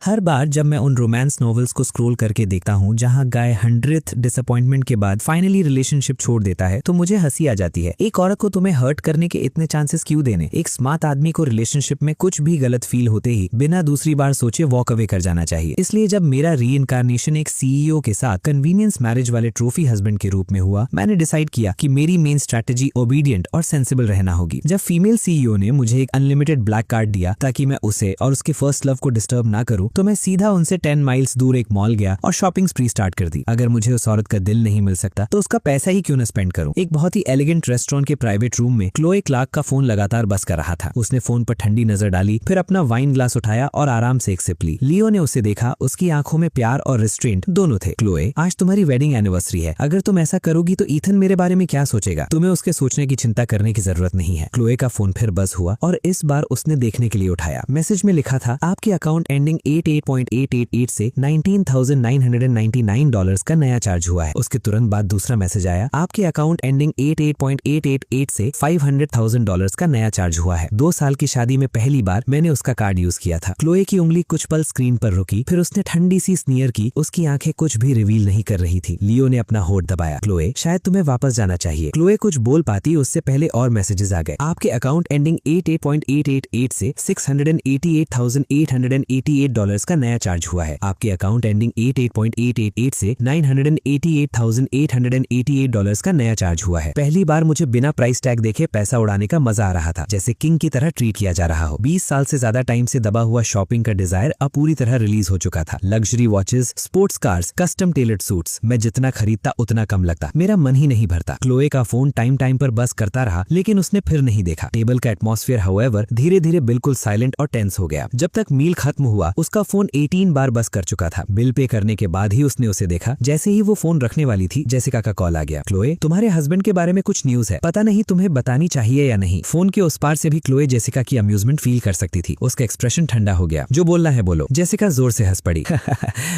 हर बार जब मैं उन रोमांस नॉवेल्स को स्क्रॉल करके देखता हूँ जहाँ गाय 100th डिसअपॉइंटमेंट के बाद फाइनली रिलेशनशिप छोड़ देता है तो मुझे हंसी आ जाती है। एक औरत को तुम्हें हर्ट करने के इतने चांसेस क्यों देने? एक स्मार्ट आदमी को रिलेशनशिप में कुछ भी गलत फील होते ही बिना दूसरी बार सोचे वॉक अवे कर जाना चाहिए। इसलिए जब मेरा रीइंकार्नेशन एक सीईओ के साथ कन्वीनियंस मैरिज वाले ट्रॉफी हस्बैंड के रूप में हुआ, मैंने डिसाइड किया कि मेरी मेन स्ट्रैटेजी ओबीडियंट और सेंसिबल रहना होगी। जब फीमेल सीईओ ने मुझे एक अनलिमिटेड ब्लैक कार्ड दिया ताकि मैं उसे और उसके फर्स्ट लव को डिस्टर्ब ना करूं, तो मैं सीधा उनसे 10 माइल्स दूर एक मॉल गया और शॉपिंग स्प्री स्टार्ट कर दी। अगर मुझे उस औरत का दिल नहीं मिल सकता तो उसका पैसा ही क्यों न स्पेंड करूं। एक बहुत ही एलिगेंट रेस्टोरेंट के प्राइवेट रूम में क्लोए क्लार्क का फोन लगातार बज कर रहा था। उसने फोन पर ठंडी नजर डाली, फिर अपना वाइन ग्लास उठाया और आराम से एक सिप ली। लियो ने उसे देखा, उसकी आंखों में प्यार और रिस्ट्रेंट दोनों थे। क्लोए, आज तुम्हारी वेडिंग एनिवर्सरी है। अगर तुम ऐसा करोगी तो ईथन मेरे बारे में क्या सोचेगा? तुम्हें उसके सोचने की चिंता करने की जरूरत नहीं है। क्लोए का फोन फिर बज हुआ और इस बार उसने देखने के लिए उठाया। मैसेज में लिखा था, आपके अकाउंट एंडिंग 88.888 से $19,999 का नया चार्ज हुआ है। उसके तुरंत बाद दूसरा मैसेज आया, आपके अकाउंट एंडिंग 88.888 से $500,000 का नया चार्ज हुआ है। 2 साल की शादी में पहली बार मैंने उसका कार्ड यूज किया था। क्लोए की उंगली कुछ पल स्क्रीन पर रुकी, फिर उसने ठंडी सी स्नीयर की। उसकी आंखें कुछ भी रिवील नहीं कर रही थी। लियो ने अपना होठ दबाया, क्लोए शायद तुम्हें वापस जाना चाहिए। क्लोए कुछ बोल पाती उससे पहले और मैसेजेस आ गए। आपके अकाउंट एंडिंग 88.888 से $688,888 का नया चार्ज हुआ है। आपके अकाउंट एंडिंग 88.888 से $988,888 का नया चार्ज हुआ है। पहली बार मुझे बिना प्राइस टैग देखे पैसा उड़ाने का मजा आ रहा था, जैसे किंग की तरह ट्रीट किया जा रहा हो। 20 साल से ज्यादा टाइम से दबा हुआ शॉपिंग का डिजायर अब पूरी तरह रिलीज हो चुका था। Luxury watches, sports cars, custom tailored suits, मैं जितना खरीदता उतना कम लगता। मेरा मन ही नहीं भरता। क्लोए का फोन टाइम पर बस करता रहा, लेकिन उसने फिर नहीं देखा। टेबल का एटमॉस्फेयर हाउएवर धीरे धीरे बिल्कुल साइलेंट और टेंस हो गया। जब तक मील खत्म हुआ उसका फोन 18 बार बस कर चुका था। बिल पे करने के बाद ही उसने उसे देखा। जैसे ही वो फोन रखने वाली थी, जेसिका का कॉल आ गया। क्लोए, तुम्हारे हस्बैंड के बारे में कुछ न्यूज है, पता नहीं तुम्हें बतानी चाहिए या नहीं। फोन के उस पार से भी क्लोए जेसिका की अम्यूजमेंट फील कर सकती थी। उसका एक्सप्रेशन ठंडा हो गया। जो बोलना है बोलो। जेसिका जोर से हंस पड़ी।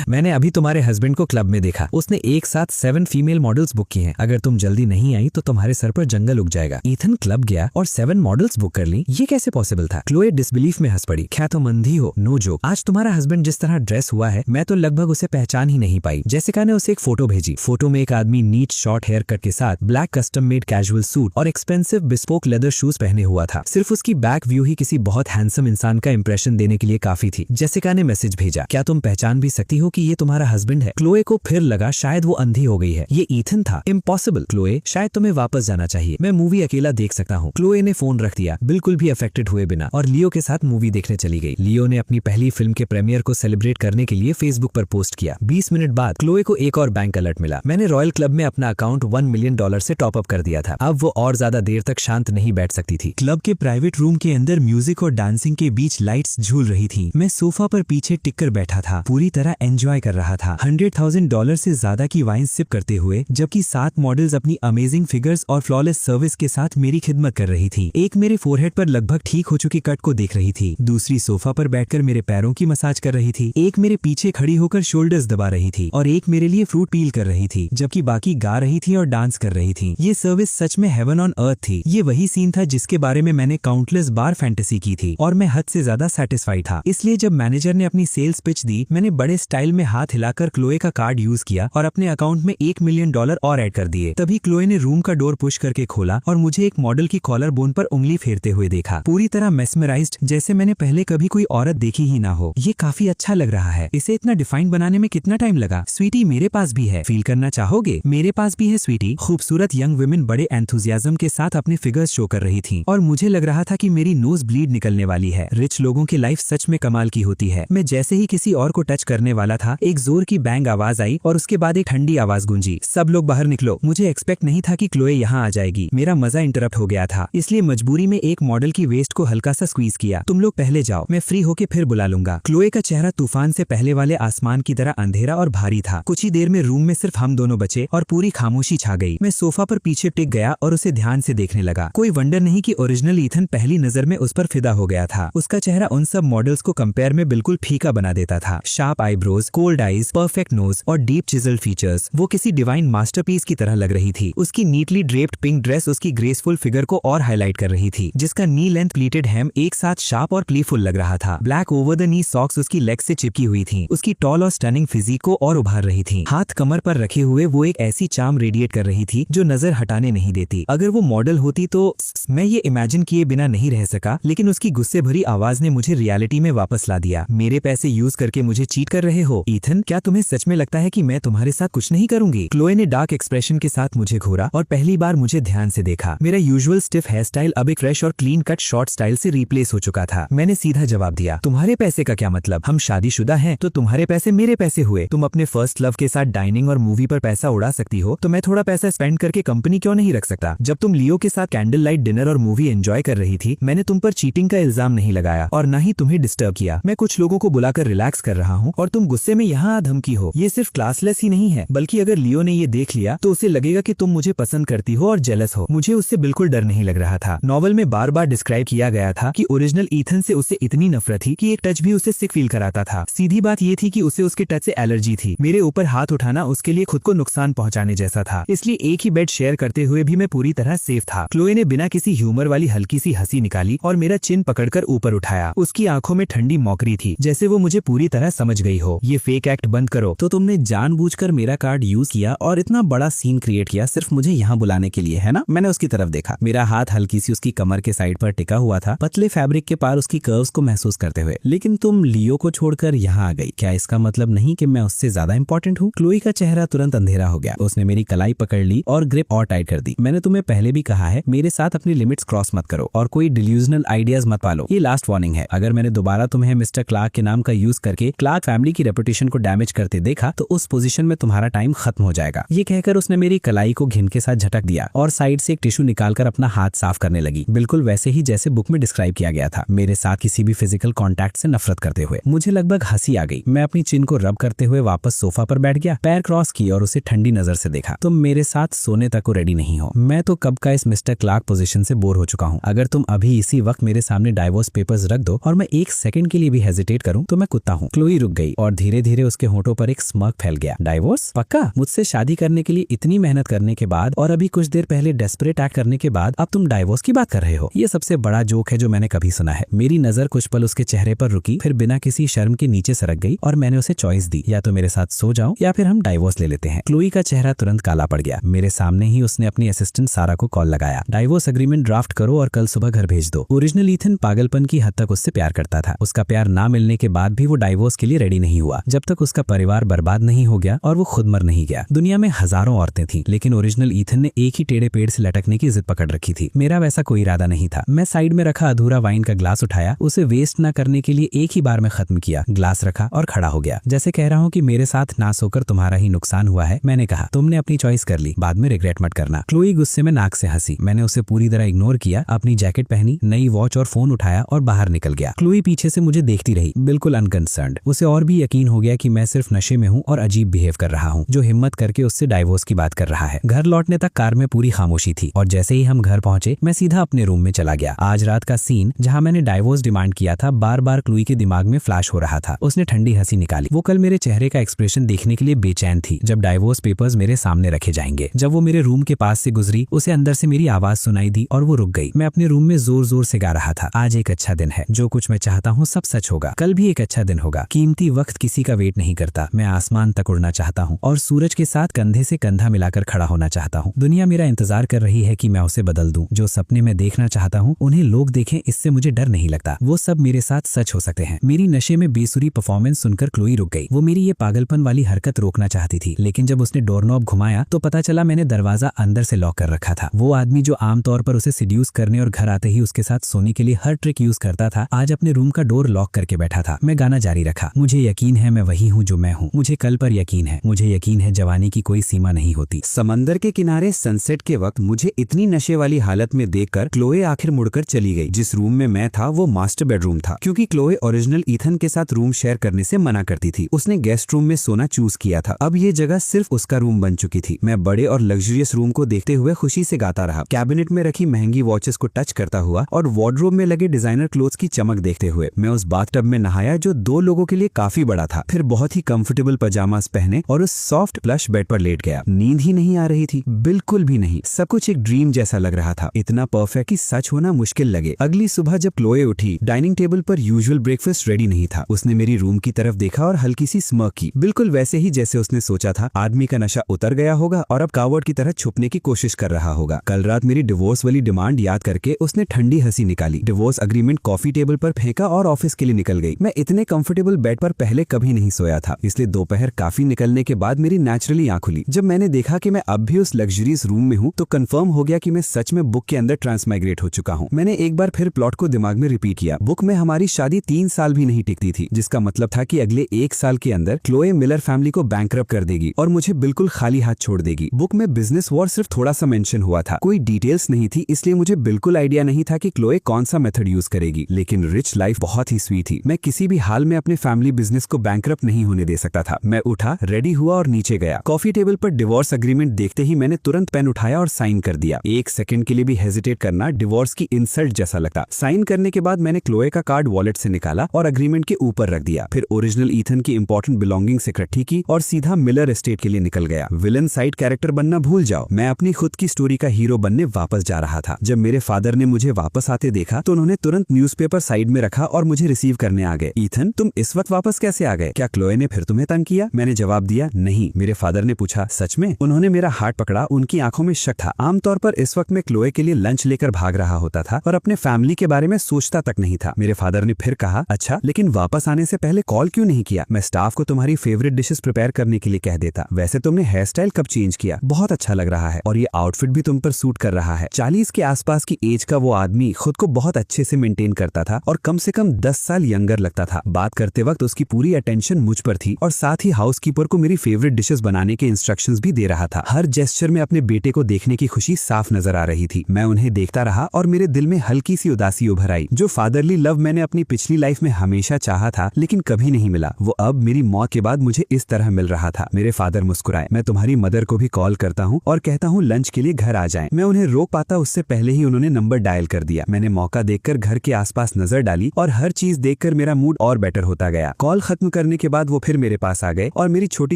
मैंने अभी तुम्हारे हस्बैंड को क्लब में देखा। उसने एक साथ 7 फीमेल मॉडल्स बुक की हैं। अगर तुम जल्दी नहीं आई तो तुम्हारे सर पर जंगल उग जाएगा। ईथन क्लब गया और 7 मॉडल्स बुक कर ली, ये कैसे पॉसिबल था? क्लोए डिसबिलीफ में हंस पड़ी। क्या तुम अंधी हो? No joke. आज तुम्हारा हस्बैंड जिस तरह ड्रेस हुआ है, मैं तो लगभग उसे पहचान ही नहीं पाई। जेसिका ने उसे एक फोटो भेजी। फोटो में एक आदमी नीट शॉर्ट हेयर कट के साथ black custom made casual suit और एक्सपेंसिव बिस्पोक लेदर शूज पहने हुआ था। सिर्फ उसकी बैक व्यू ही किसी बहुत हैंडसम इंसान का इंप्रेशन देने के लिए काफी थी। जेसिका ने मैसेज भेजा, क्या तुम पहचान भी सकती हो कि ये तुम्हारा हस्बैंड है? क्लोए को फिर लगा शायद वो अंधी हो गई है। ये ईथन था। इम्पॉसिबल। क्लोए, शायद तुम्हें वापस जाना चाहिए। मैं मूवी अकेला देख सकता हूँ। क्लोए ने फोन रख दिया, बिल्कुल भी अफेक्टेड हुए बिना, और लियो के साथ मूवी देखने चली गई। लियो ने अपनी पहली फिल्म के प्रीमियर को सेलिब्रेट करने के लिए फेसबुक पर पोस्ट किया। 20 मिनट बाद क्लोए को एक और बैंक अलर्ट मिला। मैंने रॉयल क्लब में अपना अकाउंट $1 मिलियन से टॉप अप कर दिया था। अब वो और ज्यादा देर तक शांत नहीं बैठ सकती थी। क्लब के प्राइवेट रूम के अंदर म्यूजिक और डांसिंग के बीच लाइट्स झूल रही थी। मैं सोफा पर पीछे टिककर बैठा था, पूरी तरह एंजॉय कर रहा था। $100,000 से ज्यादा की वाइन सिप करते हुए, जबकि 7 मॉडल्स अपनी अमेजिंग फिगर्स और फ्लॉलेस सर्विस के साथ मेरी खिदमत कर रही थी। एक मेरे फोरहेड पर लगभग ठीक हो चुकी कट को देख रही थी, दूसरी सोफा पर बैठकर मेरे पैरों की मसाज कर रही थी, एक मेरे पीछे खड़ी होकर शोल्डर्स दबा रही थी और एक मेरे लिए फ्रूट पील कर रही थी, जबकि बाकी गा रही थी और डांस कर रही थी। ये सर्विस सच में हेवन ऑन अर्थ थी। ये वही सीन था जिसके बारे में मैंने काउंटलेस बार फैंटेसी की थी और मैं हद से ज्यादा सेटिस्फाइड था। इसलिए जब मैनेजर ने अपनी सेल्स पिच दी, मैंने बड़े स्टाइल में हाथ हिलाकर क्लोए का कार्ड यूज किया और अपने अकाउंट में $1 मिलियन और ऐड कर दिए। तभी क्लोए ने रूम का डोर पुश करके खोला और मुझे एक मॉडल की कॉलर बोन पर उंगली फेरते हुए देखा, पूरी तरह मेस्मराइज्ड, जैसे मैंने पहले कभी कोई औरत देखी ही ना हो। ये काफी अच्छा लग रहा है। इसे इतना डिफाइन बनाने में कितना टाइम लगा? स्वीटी, मेरे पास भी है, फील करना चाहोगे? मेरे पास भी है स्वीटी। खूबसूरत यंग वुमेन बड़े एंथुजियाज्म के साथ अपने फिगर्स शो कर रही थी और मुझे लग रहा था कि मेरी नोज ब्लीड निकलने वाली है। रिच लोगों की लाइफ सच में कमाल की होती है। मैं जैसे ही किसी और को टच करने वाला था, एक जोर की बैंग आवाज आई और उसके बाद एक ठंडी आवाज गूंजी, सब लोग बाहर निकलो। मुझे एक्सपेक्ट नहीं था कि क्लोए यहाँ आ जाएगी। मेरा मजा इंटरप्ट हो गया था, इसलिए मजबूरी में एक मॉडल की वेस्ट को हल्का सा स्क्वीज किया। तुम लोग पहले जाओ, मैं फ्री होके फिर बुला लूंगा। क्लोए का चेहरा तूफान से पहले वाले आसमान की तरह अंधेरा और भारी था। कुछ ही देर में रूम में सिर्फ हम दोनों बचे और पूरी खामोशी छा गई। मैं सोफा पर पीछे टिक गया और उसे ध्यान से देखने लगा। कोई वंडर नहीं कि ओरिजिनल ईथन पहली नजर में उस पर फिदा हो गया था। उसका चेहरा उन सब मॉडल्स को कंपेयर में बिल्कुल फीका बना देता था। Sharp eyebrows, cold eyes, perfect nose और डीप चिजल्ड फीचर्स, वो किसी डिवाइन मास्टरपीस की तरह लग रही थी। उसकी नीटली ड्रेप्ड पिंक ड्रेस उसकी ग्रेसफुल फिगर को और हाईलाइट कर रही थी, जिसका नी लेंथ प्लीटेड हेम एक साथ शार्प और प्लेफुल लग रहा था। Black over the knee socks socks उसकी लेग से चिपकी हुई थी। उसकी टॉल और स्टनिंग फिजिक को और उभार रही थी। हाथ कमर पर रखे हुए वो एक ऐसी चार्म रेडिएट कर रही थी जो नजर हटाने नहीं देती। अगर वो मॉडल होती तो मैं ये इमेजिन किए बिना नहीं रह सका, लेकिन उसकी गुस्से भरी आवाज ने मुझे रियलिटी में वापस ला दिया। मेरे पैसे यूज करके मुझे चीट कर रहे हो ईथन? क्या तुम्हें सच में लगता है कि मैं तुम्हारे साथ कुछ नहीं करूंगी? क्लोए ने डार्क एक्सप्रेशन के साथ मुझे घूरा और पहली बार मुझे ध्यान से देखा। मेरा यूजुअल स्टिफ हेयर स्टाइल अब एक फ्रेश और क्लीन कट शॉर्ट स्टाइल से रिप्लेस हो चुका था। मैंने सीधा जवाब दिया, तुम्हारे पैसे का क्या मतलब? हम शादीशुदा हैं तो तुम्हारे पैसे मेरे पैसे हुए। तुम अपने फर्स्ट लव के साथ डाइनिंग और मूवी पर पैसा उड़ा सकती हो, तो मैं थोड़ा पैसा स्पेंड करके कंपनी क्यों नहीं रख सकता? जब तुम लियो के साथ कैंडल लाइट डिनर और मूवी एंजॉय कर रही थी, मैंने तुम पर चीटिंग का इल्जाम नहीं लगाया और न ही तुम्हें डिस्टर्ब किया। मैं कुछ लोगों को बुलाकर रिलैक्स कर रहा हूँ और तुम गुस्से में यहाँ धमकी हो। ये सिर्फ क्लासलेस ही नहीं है, बल्कि अगर लियो ने ये देख लिया तो उसे लगेगा कि तुम मुझे पसंद करती हो और जेलस हो। मुझे उससे बिल्कुल डर नहीं लग रहा था। नॉवल में बार बार डिस्क्राइब किया गया था कि ओरिजिनल ईथन से उसे इतनी नफरत थी कि एक टच भी उसे सिक फील कराता था। सीधी बात ये थी कि उसे उसके टच से एलर्जी थी। मेरे ऊपर हाथ उठाना उसके लिए खुद को नुकसान पहुंचाने जैसा था, इसलिए एक ही बेड शेयर करते हुए भी मैं पूरी तरह सेफ था। क्लोए ने बिना किसी ह्यूमर वाली हल्की सी हंसी निकाली और मेरा चिन पकड़कर ऊपर उठाया। उसकी आंखों में ठंडी मौकरी थी, जैसे वो मुझे पूरी तरह समझ गई हो। ये फेक एक्ट बंद करो। तो तुमने जानबूझकर मेरा कार्ड यूज किया और इतना बड़ा सीन क्रिएट किया सिर्फ मुझे यहाँ बुलाने के लिए, है ना? मैंने उसकी तरफ देखा। मेरा हाथ हल्की सी उसकी कमर के साइड पर टिका हुआ था, पतले फैब्रिक के पार उसकी कर्व्स को महसूस करते हुए। लेकिन तुम लियो को छोड़कर यहाँ आ गई। क्या इसका मतलब नहीं कि मैं उससे ज्यादा इंपॉर्टेंट हूँ? क्लोई का चेहरा तुरंत अंधेरा हो गया। उसने मेरी कलाई पकड़ ली और ग्रिप और टाइट कर दी। मैंने तुम्हें पहले भी कहा है, मेरे साथ अपनी लिमिट्स क्रॉस मत करो और कोई डिल्यूजनल आइडियाज मत पालो। ये लास्ट वार्निंग है। अगर मैंने दोबारा तुम्हें मिस्टर क्लार्क के नाम का यूज करके क्लार्क फैमिली की रेपुटेशन को डैमेज करते देखा तो उस पोजीशन में तुम्हारा टाइम खत्म हो जाएगा। ये कहकर उसने मेरी कलाई को घिन के साथ झटक दिया और साइड से एक टिश्यू निकालकर अपना हाथ साफ करने लगी, बिल्कुल वैसे ही जैसे बुक में डिस्क्राइब किया गया था। मेरे साथ किसी भी फिजिकल कॉन्टैक्ट से नफरत करते हुए मुझे लगभग हंसी आ गई। मैं अपनी चिन को रब करते हुए वापस सोफा पर बैठ गया, पैर क्रॉस किए और उसे ठंडी नजर से देखा। तुम मेरे साथ सोने तक को रेडी नहीं हो। मैं तो कब का इस मिस्टर क्लार्क पोजीशन से बोर हो चुका हूँ। अगर तुम अभी इसी वक्त मेरे सामने डाइवोर्स पेपर्स रख दो और मैं एक सेकंड के लिए भी हेजिटेट करूं तो मैं कुत्ता हूँ। क्लोई रुक गई और धीरे धीरे उसके होठों पर एक स्मर्क फैल गया। डाइवोर्स? पक्का? मुझसे शादी करने के लिए इतनी मेहनत करने के बाद और अभी कुछ देर पहले डेस्परेट एक्ट करने के बाद अब तुम डाइवोर्स की बात कर रहे हो? ये सबसे बड़ा जोक है जो मैंने कभी सुना है। मेरी नजर कुछ पल उसके चेहरे पर रुकी, फिर बिना किसी शर्म के नीचे सरक गई और मैंने उसे चॉइस दी, या तो मेरे साथ सो जाओ या फिर हम डाइवोर्स ले लेते हैं। क्लोई का चेहरा तुरंत काला पड़ गया। मेरे सामने ही उसने अपनी असिस्टेंट सारा को कॉल लगाया। डाइवोर्स एग्रीमेंट ड्राफ्ट करो और कल सुबह घर भेज दो। ओरिजिनल ईथन पागलपन की हद तक उससे प्यार करता था। उसका प्यार ना मिलने के बाद भी वो डाइवोर्स के लिए रेडी नहीं हुआ जब तक उसका परिवार बर्बाद नहीं हो गया और वो खुद मर नहीं गया। दुनिया में हजारों औरतें थीं, लेकिन ओरिजिनल ईथन ने एक ही टेढ़े पेड़ से लटकने की जिद पकड़ रखी थी। मेरा वैसा कोई इरादा नहीं था। मैं साइड में रखा अधूरा वाइन का ग्लास उठाया, उसे वेस्ट ना करने के लिए एक ही बार में खत्म किया, ग्लास रखा और खड़ा हो गया, जैसे कह रहा हूँ कि मेरे साथ ना सोकर तुम्हारा ही नुकसान हुआ है। मैंने कहा, तुमने अपनी चॉइस कर ली, बाद में रिग्रेट मत करना। क्लोई गुस्से में नाक से हंसी। मैंने उसे पूरी तरह इग्नोर किया, अपनी जैकेट पहनी, नई वॉच और फोन उठाया और बाहर निकल गया। क्लोई पीछे से मुझे देखती रही, बिल्कुल अनकंसर्न्ड। उसे और भी यकीन हो गया कि मैं सिर्फ नशे में हूँ और अजीब बिहेव कर रहा हूँ, जो हिम्मत करके उससे डाइवोर्स की बात कर रहा है। घर लौटने तक कार में पूरी खामोशी थी और जैसे ही हम घर पहुंचे मैं सीधा अपने रूम में चला गया। आज रात का सीन जहां मैंने डाइवोर्स डिमांड किया था बार बार क्लोई के दिमाग में फ्लैश हो रहा था। उसने ठंडी हंसी निकाली। वो कल मेरे चेहरे का एक्सप्रेशन देखने के लिए बेचैन थी जब डाइवोर्स पेपर्स मेरे सामने रखे जाएंगे। जब वो मेरे रूम के पास से गुजरी, उसे अंदर से मेरी आवाज सुनाई दी और वो रुक गई। मैं अपने रूम में जोर जोर से गा रहा था, आज एक अच्छा दिन है, जो कुछ मैं चाहता हूँ सब सच होगा, कल भी एक अच्छा दिन होगा, कीमती वक्त किसी का वेट नहीं करता, मैं आसमान तक उड़ना चाहता हूँ और सूरज के साथ कंधे से कंधा मिलाकर खड़ा होना चाहता हूँ। दुनिया मेरा इंतजार कर रही है कि मैं उसे बदल दूं। जो सपने मैं देखना चाहता हूँ उन्हें लोग देखें, इससे मुझे डर नहीं लगता। वो सब मेरे साथ सच हो सकते हैं। मेरी नशे में बेसुरी परफॉर्मेंस सुनकर क्लोई रुक गई। वो मेरी ये पागलपन वाली हरकत रोकना चाहती थी, लेकिन जब उसने डोरनॉब घुमाया तो पता चला मैंने दरवाजा अंदर से लॉक कर रखा था। वो आदमी जो आमतौर पर उसे सिड्यूस करने और घर आते ही उसके साथ सोने के लिए हर ट्रिक यूज करता था, आज अपने रूम का डोर लॉक करके बैठा था। मैं गाना जारी रखा, मुझे यकीन है मैं वही हूँ जो मैं हूँ, मुझे कल पर यकीन है, मुझे यकीन है जवानी की कोई सीमा नहीं होती। समंदर के किनारे सनसेट के वक्त मुझे इतनी नशे वाली हालत में देखकर क्लोए आखिर मुड़कर चली गई। जिस रूम में मैं था वो मास्टर बेडरूम था, क्योंकि क्लोए ओरिजिनल ईथन के साथ रूम शेयर करने से मना करती थी। उसने गेस्ट रूम में सोना चूज किया था। अब ये जगह सिर्फ उसका रूम बन चुकी थी। मैं बड़े और लग्जरियस रूम को देखते हुए खुशी से गाता रहा, कैबिनेट में रखी महंगी वॉचेस को टच करता हुआ और वार्डरोब में लगे डिजाइनर क्लोथ्स की चमक देखते हुए। मैं उस बाथटब में नहाया जो 2 लोगों के लिए काफी बड़ा था, फिर बहुत ही कंफर्टेबल पजामास पहने और उस सॉफ्ट प्लश बेड पर लेट गया। नींद ही नहीं आ रही थी, बिल्कुल भी नहीं। सब कुछ एक ड्रीम जैसा लग रहा था, इतना परफेक्ट कि सच होना मुश्किल लगे। अगली सुबह जब क्लोए उठी, डाइनिंग टेबल पर यूजुअल ब्रेकफास्ट रेडी रेडी नहीं था। उसने मेरी रूम की तरफ देखा और हल्की सी स्मर्क की, बिल्कुल वैसे ही जैसे उसने सोचा था। आदमी का नशा उतर गया होगा और अब कावर्ड की तरह छुपने की कोशिश कर रहा होगा। कल रात मेरी डिवोर्स वाली डिमांड याद करके उसने ठंडी हंसी निकाली, डिवोर्स अग्रीमेंट कॉफी टेबल पर फेंका और ऑफिस के लिए निकल गई। मैं इतने कंफर्टेबल बेड पर पहले कभी नहीं सोया था, इसलिए दोपहर काफी निकलने के बाद मेरी नेचुरली आंख खुली। जब मैंने देखा कि मैं अब भी उस लग्जरियस रूम में हूँ तो कंफर्म हो गया कि मैं सच में बुक के अंदर ट्रांसमाइग्रेट हो चुका हूँ। मैंने एक बार फिर प्लॉट को दिमाग में रिपीट किया। बुक में हमारी शादी 3 साल भी नहीं टिकती थी, जिसका मतलब था कि अगले 1 साल के अंदर क्लोए मिलर फैमिली को बैंकरप्ट कर देगी और मुझे बिल्कुल खाली हाथ छोड़ देगी। बुक में बिजनेस वॉर सिर्फ थोड़ा सा मेंशन हुआ था, कोई डिटेल्स नहीं थी, इसलिए मुझे बिल्कुल आइडिया नहीं था कि क्लोए कौन सा मेथड यूज करेगी। लेकिन रिच लाइफ बहुत ही स्वीट थी। मैं किसी भी हाल में अपने फैमिली बिजनेस को बैंकरप्ट नहीं होने दे सकता था। मैं उठा, रेडी हुआ और नीचे गया। कॉफी टेबल पर डिवोर्स अग्रीमेंट देखते ही मैंने तुरंत पेन उठाया और साइन कर दिया। 1 सेकंड के लिए भी हेजिटेट करना डिवोर्स की इंसल्ट जैसा लगता। साइन करने के बाद मैंने क्लोए का कार्ड वॉलेट से निकाला और अग्रीमेंट के ऊपर रख दिया। फिर ओरिजिनल ईथन की इंपॉर्टेंट बिलोंगिंग्स इकट्ठी की और सीधा मिलर एस्टेट के लिए निकल गया। विलन साइड कैरेक्टर बनना भूल जाओ, मैं अपनी खुद की स्टोरी का हीरो बनने वापस जा रहा था। जब मेरे फादर ने मुझे वापस आते देखा तो उन्होंने तुरंत न्यूज़पेपर साइड में रखा और मुझे रिसीव करने आ गए। ईथन, तुम इस वक्त वापस कैसे आ गए? क्या क्लोए ने फिर तुम्हें तंग किया? मैंने जवाब दिया, नहीं। मेरे फादर ने पूछा, सच में? उन्होंने मेरा हाथ पकड़ा, उनकी आंखों में शक था। आमतौर पर इस वक्त मैं क्लोए के लिए लंच लेकर भाग रहा होता था और अपने फैमिली के बारे में सोचता तक नहीं था। मेरे फादर ने फिर कहा, अच्छा, लेकिन वापस आने से पहले कॉल क्यों नहीं किया? मैं स्टाफ को तुम्हारी फेवरेट डिशेस प्रिपेयर करने के लिए कह देता। वैसे तुमने हेयर स्टाइल कब चेंज किया? बहुत अच्छा लग रहा है और ये आउटफिट भी तुम पर सूट कर रहा है। 40 के आसपास की एज का वो आदमी खुद को बहुत अच्छे से मेंटेन करता था और कम से कम 10 साल यंगर लगता था। बात करते वक्त उसकी पूरी अटेंशन मुझ पर थी और साथ ही हाउसकीपर को मेरी फेवरेट डिशेस बनाने के इंस्ट्रक्शंस भी दे रहा था। हर जेस्चर में अपने बेटे को देखने की खुशी साफ नजर आ रही थी। मैं उन्हें देखता रहा और मेरे दिल में हल्की सी उदासी उभर आई। जो फादरली लव मैंने अपनी पिछली लाइफ में हमेशा चाहा था लेकिन कभी नहीं मिला, वो अब मेरी मौत के बाद मुझे इस तरह मिल रहा था। मेरे फादर मुस्कुराए। मैं तुम्हारी मदर को भी कॉल करता हूँ और कहता हूँ लंच के लिए घर आ जाएं। मैं उन्हें रोक पाता उससे पहले ही उन्होंने नंबर डायल कर दिया। मैंने मौका देखकर घर के आसपास नजर डाली और हर चीज देखकर मेरा मूड और बेटर होता गया। कॉल खत्म करने के बाद वो फिर मेरे पास आ गए और मेरी छोटी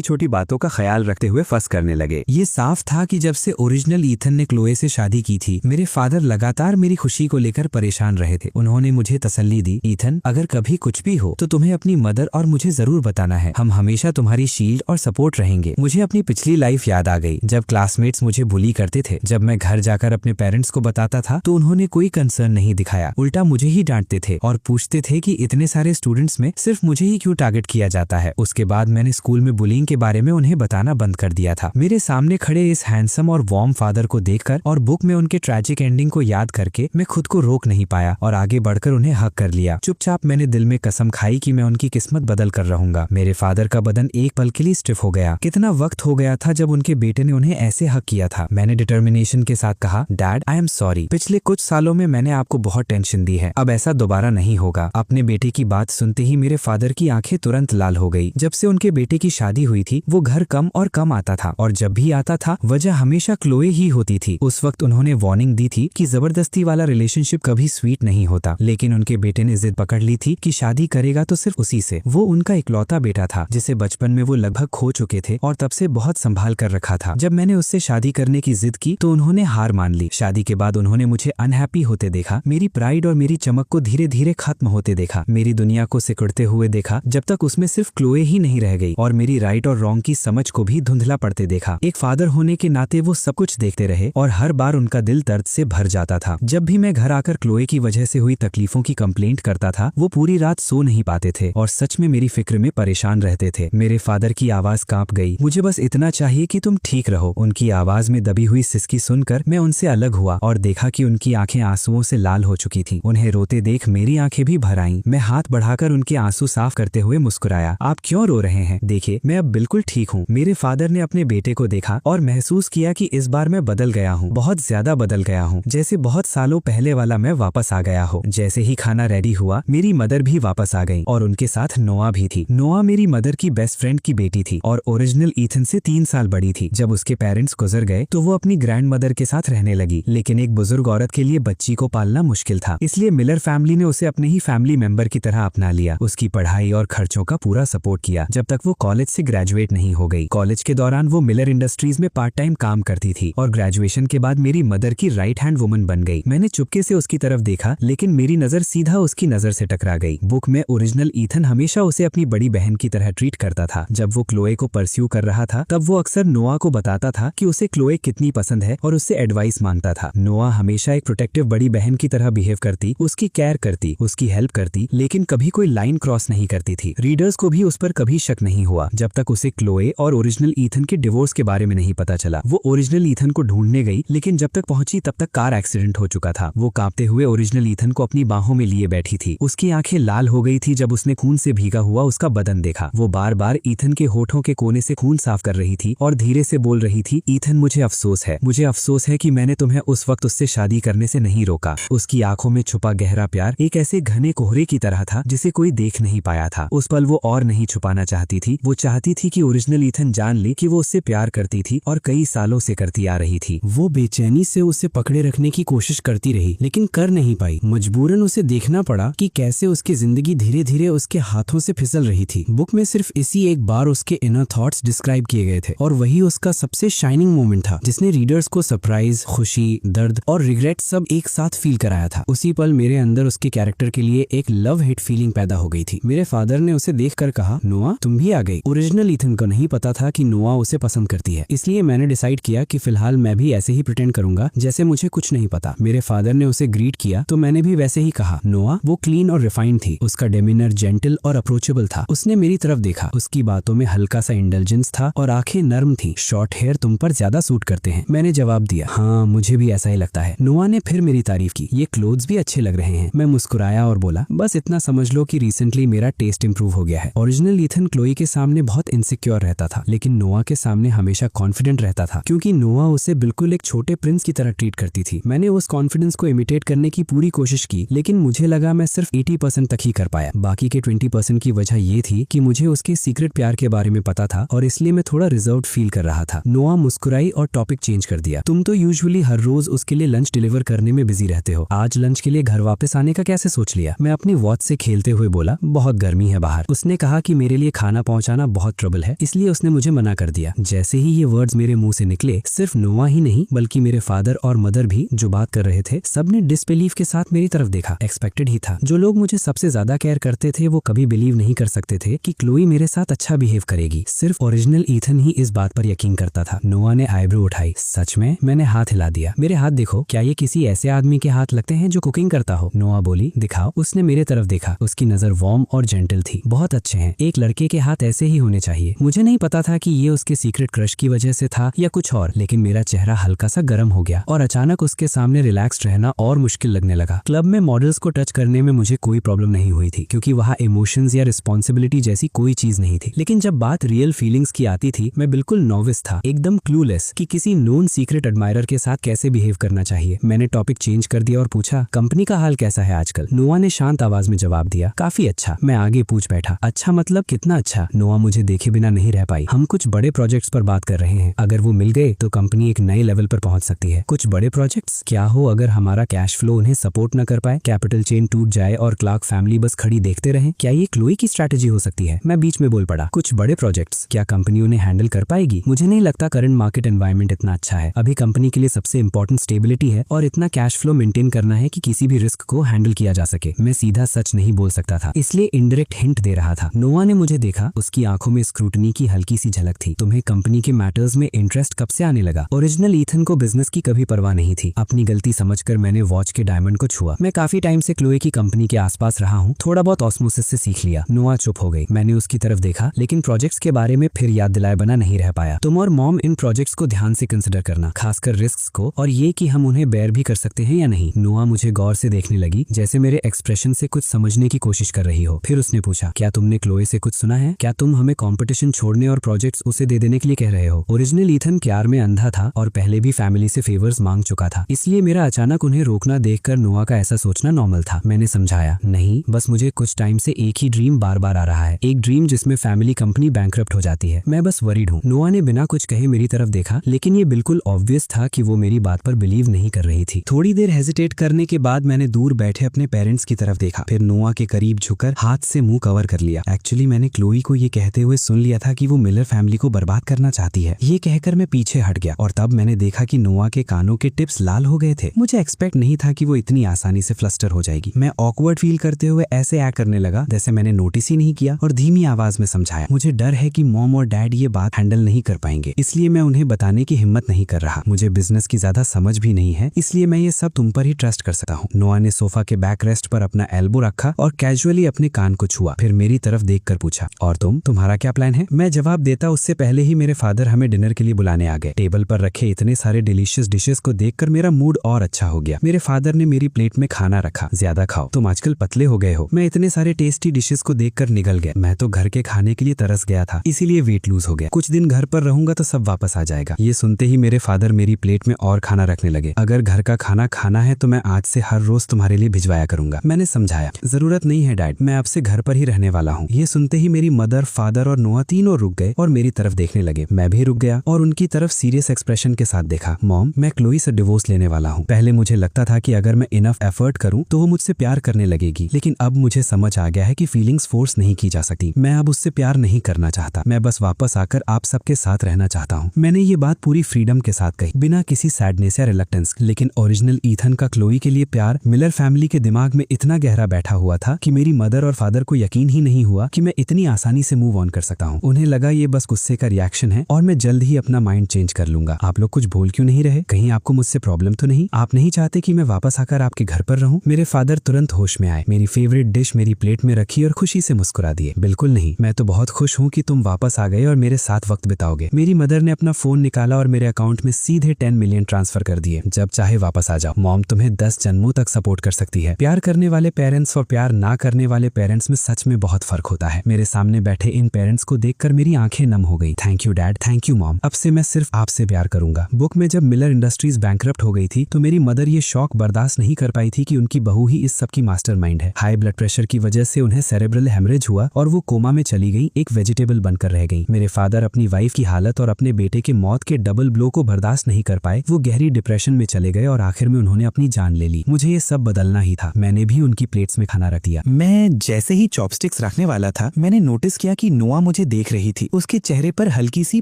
छोटी बातों का ख्याल रखते हुए फंस करने लगे। ये साफ था कि जब से ओरिजिनल ईथन ने क्लोए से शादी की थी, मेरे फादर लगातार मेरी खुशी को लेकर परेशान रहे थे। उन्होंने मुझे तसल्ली दी, ईथन, अगर कभी कुछ भी हो तो तुम्हें अपनी मदर और मुझे जरूर बताना है। हम हमेशा तुम्हारी शील्ड और सपोर्ट रहेंगे। मुझे अपनी पिछली लाइफ याद आ गई, जब क्लासमेट्स मुझे बुली करते थे। जब मैं घर जाकर अपने पेरेंट्स को बताता था तो उन्होंने कोई कंसर्न नहीं दिखाया, उल्टा मुझे ही डांटते थे और पूछते थे कि इतने सारे स्टूडेंट्स में सिर्फ मुझे ही क्यों टारगेट किया जाता है। उसके बाद मैंने स्कूल में बुलिंग के बारे में उन्हें बताना बंद कर दिया था। मेरे सामने खड़े इस हैंडसम और वार्म फादर को देखकर और बुक में उनके ट्रैजिक एंडिंग को याद करके मैं खुद को रोक नहीं पाया और आगे बढ़कर उन्हें हक कर लिया। चुपचाप मैंने दिल में कसम खाई कि मैं उनकी किस्मत बदल कर रहूंगा। मेरे फादर का बदन एक पल के लिए स्टिफ हो गया। कितना वक्त हो गया था जब उनके बेटे ने उन्हें ऐसे हक किया था। मैंने डिटर्मिनेशन के साथ कहा, डैड, आई एम सॉरी। पिछले कुछ सालों में मैंने आपको बहुत टेंशन दी है, अब ऐसा दोबारा नहीं होगा। अपने बेटे की बात सुनते ही मेरे फादर की आंखें तुरंत लाल हो गई। जब से उनके बेटे की शादी हुई थी वो घर कम और कम आता था और जब भी आता था वजह हमेशा क्लोए ही होती थी। उस वक्त उन्होंने वार्निंग दी थी कि जबरदस्ती वाला रिलेशनशिप कभी स्वीट नहीं होता, लेकिन उनके बेटे ने जिद पकड़ ली थी कि शादी करेगा तो सिर्फ उसी से। वो उनका इकलौता बेटा था जिसे बचपन में वो लगभग खो चुके थे और तब से बहुत संभाल कर रखा था। जब मैंने उससे शादी करने की जिद की तो उन्होंने हार मान ली। शादी के बाद उन्होंने मुझे अनहैप्पी होते देखा, मेरी प्राइड और मेरी चमक को धीरे धीरे खत्म होते देखा, मेरी दुनिया को सिकुड़ते हुए देखा जब तक उसमें सिर्फ क्लोए ही नहीं रह गई और मेरी राइट और रॉन्ग की समझ को भी धुंधला पड़ते देखा। एक फादर होने के नाते वो सब कुछ देखते रहे और हर बार उनका दिल दर्द से भर जाता था। जब भी मैं घर आकर क्लोए की वजह से हुई तकलीफों की कंप्लेंट करता था वो पूरी रात सो नहीं पाते थे और सच में मेरी फिक्र में परेशान रहते थे। मेरे फादर की आवाज कांप गई, मुझे बस इतना चाहिए कि तुम ठीक रहो। उनकी आवाज में दबी हुई सिसकी सुनकर मैं उनसे अलग हुआ और देखा कि उनकी आंखें आंसुओं से लाल हो चुकी थी। उन्हें रोते देख मेरी आंखें भी भर आईं। मैं हाथ बढ़ाकर उनके आंसू साफ करते हुए मुस्कुराया, आप क्यों रो रहे हैं? देखिए, मैं अब बिल्कुल ठीक हूँ। मेरे फादर ने अपने बेटे को देखा और महसूस किया कि इस बार मैं बदल गया हूँ, बहुत ज्यादा बदल गया हूँ, जैसे बहुत सालों पहले वाला मैं वापस आ गया हो। जैसे ही खाना रेडी हुआ मेरी मदर भी वापस आ गई और उनके साथ नोआ भी थी। नोआ मेरी मदर की बेस्ट फ्रेंड की बेटी थी और ओरिजिनल ईथन से 3 साल बड़ी थी। जब उसके पेरेंट्स गुजर गए तो वो अपनी ग्रैंड मदर के साथ रहने लगी, लेकिन एक बुजुर्ग औरत के लिए बच्ची को पालना मुश्किल था, इसलिए मिलर फैमिली ने उसे अपने ही फैमिली मेंबर की तरह अपना लिया। उसकी पढ़ाई और खर्चों का पूरा सपोर्ट किया जब तक वो कॉलेज से ग्रेजुएट नहीं हो गई। कॉलेज के दौरान वो मिलर इंडस्ट्रीज में पार्ट टाइम काम करती थी और ग्रेजुएशन के बाद मेरी मदर की राइट हैंड वुमन बन गई। मैंने चुपके से उसकी तरफ देखा लेकिन मेरी नजर सीधा उसकी नजर से टकरा गई। बुक में ओरिजिनल ईथन हमेशा उसे अपनी बड़ी बहन की तरह ट्रीट करता था। जब वो क्लोए को परस्यू कर रहा था तब वो अक्सर नोआ को बताता था कि उसे क्लोए कितनी पसंद है और उससे एडवाइस मांगता था। नोआ हमेशा एक प्रोटेक्टिव बड़ी बहन की तरह बिहेव करती, उसकी केयर करती, उसकी हेल्प करती, लेकिन कभी कोई लाइन क्रॉस नहीं करती थी। रीडर्स को भी उस पर कभी शक नहीं हुआ जब तक उसे क्लोए और ओरिजिनल ईथन के डिवोर्स के बारे में नहीं पता चला। वो ओरिजिनल ईथन को ढूंढने गई, लेकिन जब तक पहुंची तब तक कार एक्सीडेंट हो चुका था। वो कांपते हुए ओरिजिनल ईथन को अपनी बाहों में लिए बैठी थी। उसकी आंखें लाल हो गई थी जब उसने खून से भीगा हुआ उसका बदन देखा। वो बार बार ईथन के होठों के कोने से खून साफ कर रही थी और धीरे से बोल रही थी, ईथन मुझे अफसोस है कि मैंने तुम्हें उस वक्त उससे शादी करने से नहीं रोका। उसकी आंखों में छुपा गहरा प्यार एक ऐसे घने कोहरे की तरह था जिसे कोई देख नहीं पाया था। उस पल वो और नहीं छुपाना चाहती थी। वो चाहती थी कि ओरिजिनल ईथन जान ले कि वो उससे प्यार करती थी और कई सालों से करती आ रही थी। वो बेचैनी से उसे पकड़े रखने की कोशिश करती रही, लेकिन कर नहीं पाई। मजबूरन उसे देखना पड़ा कि कैसे उसकी जिंदगी धीरे धीरे उसके हाथों से फिसल रही थी। बुक में सिर्फ इसी एक बार उसके इनर थॉट्स डिस्क्राइब किए गए थे और वही उसका सबसे शाइनिंग मोमेंट था जिसने रीडर्स को सरप्राइज, खुशी, दर्द और रिग्रेट सब एक साथ फील कराया था। उसी पल मेरे अंदर उसके कैरेक्टर के लिए एक लव हेट फीलिंग पैदा हो गई थी। मेरे फादर ने उसे देखकर कहा, नोआ तुम भी आ गई। ओरिजिनल ईथन को नहीं पता था कि नोआ उसे पसंद करती है, इसलिए मैंने डिसाइड किया कि फिलहाल मैं भी ऐसे ही प्रिटेंड करूंगा जैसे मुझे कुछ नहीं पता। मेरे फादर ने उसे ग्रीट किया तो मैंने भी वैसे ही कहा। नोआ वो क्लीन और रिफाइंड थी, उसका डेमिनर जेंटल और अप्रोचेबल था। उसने मेरी तरफ देखा, उसकी बातों में हल्का सा इंटेलिजेंस था और आंखें नर्म थी। शॉर्ट हेयर तुम पर ज्यादा सूट करते हैं। मैंने जवाब दिया, हाँ मुझे भी ऐसा ही लगता है। नोआ ने फिर मेरी तारीफ की, ये क्लोथ्स भी अच्छे लग रहे हैं। मैं मुस्कुराया और बोला, बस इतना समझ लो कि रिसेंटली मेरा टेस्ट इंप्रूव हो गया है। ओरिजिनल ईथन क्लोई के सामने बहुत इनसिक्योर रहता था, लेकिन नोआ के सामने हमेशा कॉन्फिडेंट रहता था क्योंकि नोआ उसे बिल्कुल एक छोटे प्रिंस की तरह ट्रीट करती थी। मैंने उस कॉन्फिडेंस को इमिटेट करने की पूरी कोशिश की, लेकिन मुझे लगा मैं सिर्फ 80% तक ही कर पाया। बाकी के 20% की वजह ये थी कि मुझे उसके सीक्रेट प्यार के बारे में पता था और इसलिए मैं थोड़ा रिजर्व्ड फील कर रहा था। नोआ मुस्कुराई और टॉपिक चेंज कर दिया, तुम तो यूजुअली हर रोज उसके लिए लंच डिलीवर करने में बिजी रहते हो, आज लंच के लिए घर वापस आने का कैसे सोच लिया? मैं अपनी वॉच से खेलते हुए बोला, बहुत गर्मी है बाहर। उसने कहा कि मेरे लिए खाना पहुंचाना बहुत ट्रबल है, इसलिए उसने मुझे मना कर दिया। जैसे ही ये वर्ड्स मेरे मुंह से निकले, सिर्फ नोआ ही नहीं बल्कि मेरे फादर और मदर भी जो बात कर रहे थे सबने डिसबिलीफ के साथ मेरी तरफ देखा। एक्सपेक्टेड ही था। जो लोग मुझे सबसे ज्यादा केयर करते थे वो कभी बिलीव नहीं कर सकते थे कि क्लोई मेरे साथ अच्छा बिहेव करेगी। सिर्फ ओरिजिनल ईथन ही इस बात पर यकीन करता था। नोआ ने आईब्रो उठाई, सच में? मैंने हाथ हिला दिया। मेरे हाथ देखो, क्या ये किसी ऐसे आदमी के हाथ लगते हैं जो कुकिंग करता हो? नोआ बोली, दिखाओ। उसने मेरे तरफ देखा, उसकी नजर वार्म और जेंटल थी। बहुत अच्छे हैं, एक लड़के के हाथ ऐसे ही होने चाहिए। मुझे नहीं पता था कि ये उसके सीक्रेट क्रश की वजह से था या कुछ और, लेकिन मेरा चेहरा हल्का सा गर्म हो गया और अचानक उसके सामने रिलैक्स्ड रहना और मुश्किल लगने लगा। क्लब में मॉडल्स को टच करने में मुझे कोई प्रॉब्लम नहीं हुई थी क्योंकि वहाँ इमोशंस या रिस्पॉन्सिबिलिटी जैसी कोई चीज नहीं थी, लेकिन जब बात रियल फीलिंग्स की आती थी मैं बिल्कुल नॉविस था, एकदम क्लूलेस कि किसी नोन सीक्रेट एडमायरर के साथ कैसे बिहेव करना चाहिए। मैंने टॉपिक चेंज कर दिया और पूछा, कंपनी का हाल कैसा है आजकल? नोआ ने शांत आवाज में जवाब दिया, काफी अच्छा। मैं आगे पूछ बैठा, अच्छा मतलब कितना अच्छा? नोआ मुझे देखे बिना नहीं रह पाई। हम कुछ बड़े प्रोजेक्ट्स पर बात कर रहे हैं, अगर वो मिल गए तो कंपनी एक नए लेवल पर पहुंच सकती है। कुछ बड़े प्रोजेक्ट्स? क्या हो अगर हमारा कैश फ्लो उन्हें सपोर्ट न कर पाए, कैपिटल चेन टूट जाए और क्लार्क फैमिली बस खड़ी देखते रहे? क्या ये क्लोई की स्ट्रैटेजी हो सकती है? मैं बीच में बोल पड़ा, कुछ बड़े प्रोजेक्ट्स क्या कंपनी उन्हें हैंडल कर पाएगी? मुझे नहीं लगता करंट मार्केट एनवायरनमेंट इतना अच्छा है। अभी कंपनी के लिए सबसे इंपॉर्टेंट स्टेबिलिटी है और इतना कैश फ्लो मेंटेन करना है कि किसी भी रिस्क को हैंडल किया जा सके। मैं सीधा सच नहीं बोल सकता था, इसलिए इनडायरेक्ट हिंट दे रहा था। नोआ ने मुझे देखा, उसकी आंखों में स्क्रूटनी की हल्की सी झलक थी। तुम्हें कंपनी के मैटर्स में इंटरेस्ट कब से आने लगा? ओरिजिनल ईथन को बिजनेस की कभी परवाह नहीं थी। अपनी गलती समझकर मैंने वॉच के डायमंड को छुआ। मैं काफी टाइम से क्लोए की कंपनी के आसपास रहा हूँ, थोड़ा बहुत ऑस्मोसिस से सीख लिया। नोआ चुप हो गई। मैंने उसकी तरफ देखा, लेकिन प्रोजेक्ट्स के बारे में फिर याद दिलाए बना नहीं रह पाया। तुम और मॉम इन प्रोजेक्ट्स को ध्यान से कंसिडर करना, खासकर रिस्क्स को और ये कि हम उन्हें बेयर भी कर सकते हैं या नहीं। नोआ मुझे गौर से देखने लगी, जैसे मेरे एक्सप्रेशन से कुछ समझने की कोशिश कर रही हो। फिर उसने पूछा, क्या तुमने क्लोए से कुछ सुना है? क्या तुम हमें कंपटीशन छोड़ने और प्रोजेक्ट्स उसे दे देने के लिए कह रहे हो? ओरिजिनल ईथन प्यार में अंधा था और पहले भी फैमिली से फेवर्स मांग चुका था, इसलिए मेरा अचानक उन्हें रोकना देखकर नोआ का ऐसा सोचना नॉर्मल था। मैंने समझाया, नहीं, बस मुझे कुछ टाइम से एक ही ड्रीम बार बार आ रहा है, एक ड्रीम जिसमें फैमिली कंपनी बैंकरप्ट हो जाती है। मैं बस वरीड हूँ। नोआ ने बिना कुछ कहे मेरी तरफ देखा, लेकिन ये बिल्कुल ऑब्वियस था कि वो मेरी बात पर बिलीव नहीं कर रही थी। थोड़ी देर हेजिटेट करने के बाद मैंने दूर बैठे अपने पेरेंट्स की तरफ देखा, फिर नोआ के करीब झुककर हाथ से मुंह कवर कर लिया। एक्चुअली मैंने क्लोई को ये कहते हुए सुन लिया था कि वो मिलर फैमिली को बर्बाद करना चाहती है। ये कहकर मैं पीछे हट गया और तब मैंने देखा कि नोआ के कानों के टिप्स लाल हो गए थे। मुझे एक्सपेक्ट नहीं था कि वो इतनी आसानी से फ्लस्टर हो जाएगी। मैं ऑकवर्ड फील करते हुए ऐसे एक्ट करने लगा जैसे मैंने नोटिस ही नहीं किया और धीमी आवाज में समझाया, मुझे डर है कि मॉम और डैड ये बात हैंडल नहीं कर पाएंगे, इसलिए मैं उन्हें बताने की हिम्मत नहीं कर रहा। मुझे बिजनेस की ज्यादा समझ भी नहीं है, इसलिए मैं ये सब तुम पर ही ट्रस्ट कर सकता हूँ। नोआ ने सोफा के बैक रेस्ट पर अपना एल्बो रखा और कैजुअली अपने कान को छुआ, फिर मेरी तरफ देखकर पूछा, और तुम्हारा क्या प्लान है? मैं जवाब देता उससे पहले ही मेरे फादर हमें डिनर के लिए बुलाने आ गए। टेबल पर रखे इतने सारे डिलीशियस डिशेस को देखकर मेरा मूड और अच्छा हो गया। मेरे फादर ने मेरी प्लेट में खाना रखा, ज्यादा खाओ, तुम आजकल पतले हो गए हो। मैं इतने सारे टेस्टी डिशेस को देखकर निगल गया। मैं तो घर के खाने के लिए तरस गया था, इसीलिए वेट लूज हो गया। कुछ दिन घर पर रहूंगा तो सब वापस आ जाएगा। ये सुनते ही मेरे फादर मेरी प्लेट में और खाना रखने लगे। अगर घर का खाना खाना है तो मैं आज से हर रोज तुम्हारे लिए भिजवाया करूंगा। मैंने समझाया, जरूरत नहीं है डैड, मैं आपसे घर पर ही रहने वाला हूँ। ये सुनते ही मेरी मदर, फादर और नोआ तीनों रुक गए और मेरी तरफ देखने लगे। मैं भी रुक गया और उनकी तरफ सीरियस एक्सप्रेशन के साथ देखा। मॉम, मैं क्लोई से डिवोर्स लेने वाला हूँ। पहले मुझे लगता था कि अगर मैं इनफ एफर्ट करूँ तो वो मुझसे प्यार करने लगेगी, लेकिन अब मुझे समझ आ गया है कि फीलिंग्स फोर्स नहीं की जा सकती। मैं अब उससे प्यार नहीं करना चाहता, मैं बस वापस आकर आप सबके साथ रहना चाहता हूँ। मैंने ये बात पूरी फ्रीडम के साथ कही, बिना किसी सैडनेस या रिलक्टेंस। लेकिन ओरिजिनल ईथन का क्लोई के लिए प्यार मिलर फैमिली के दिमाग में इतना गहरा बैठा हुआ था कि मेरी मदर और फादर को यकीन ही नहीं हुआ कि मैं इतनी आसानी से मूव ऑन कर सकता हूँ। उन्हें लगा ये बस गुस्से का रिएक्शन है और मैं जल्द ही अपना माइंड चेंज कर लूंगा। आप लोग कुछ बोल क्यों नहीं रहे? कहीं आपको मुझसे प्रॉब्लम तो नहीं? आप नहीं चाहते कि मैं वापस आकर आपके घर पर रहूं? मेरे फादर तुरंत होश में आए, मेरी फेवरेट डिश मेरी प्लेट में रखी और खुशी से मुस्कुरा दिए। बिल्कुल नहीं, मैं तो बहुत खुश हूँ कि तुम वापस आ गए और मेरे साथ वक्त बिताओगे। मेरी मदर ने अपना फोन निकाला और मेरे अकाउंट में सीधे 10 मिलियन ट्रांसफर कर दिए। जब चाहे वापस आ जाओ। मॉम तुम्हें 10 जन्मों तक सपोर्ट कर सकती है। प्यार करने वाले पेरेंट्स और प्यार ना करने वाले पेरेंट्स में सच में बहुत फर्क होता है। मेरे सामने बैठे इन पेरेंट्स को देखकर मेरी आंखें नम हो गई। Thank you dad, thank you mom, अब से मैं सिर्फ आपसे प्यार करूंगा। बुक में जब मिलर इंडस्ट्रीज बैंकरप्ट हो गई थी तो मेरी मदर ये शौक बर्दाश्त नहीं कर पाई थी कि उनकी बहू ही इस सब की मास्टरमाइंड है। हाई ब्लड प्रेशर की वजह से उन्हें सेरेब्रल हेमरेज हुआ और वो कोमा में चली गई, एक वेजिटेबल बनकर रह गई। मेरे फादर अपनी वाइफ की हालत और अपने बेटे के मौत के डबल ब्लो को बर्दाश्त नहीं कर पाए। वो गहरी डिप्रेशन में चले गए और आखिर में उन्होंने अपनी जान ले ली। मुझे ये सब बदलना ही था। मैंने भी उनकी प्लेट्स में खाना रख दिया। मैं जैसे ही चॉपस्टिक्स रखने वाला था, मैंने नोटिस किया कि नोआ मुझे देख रही थी। उसके चेहरे पर हल्की सी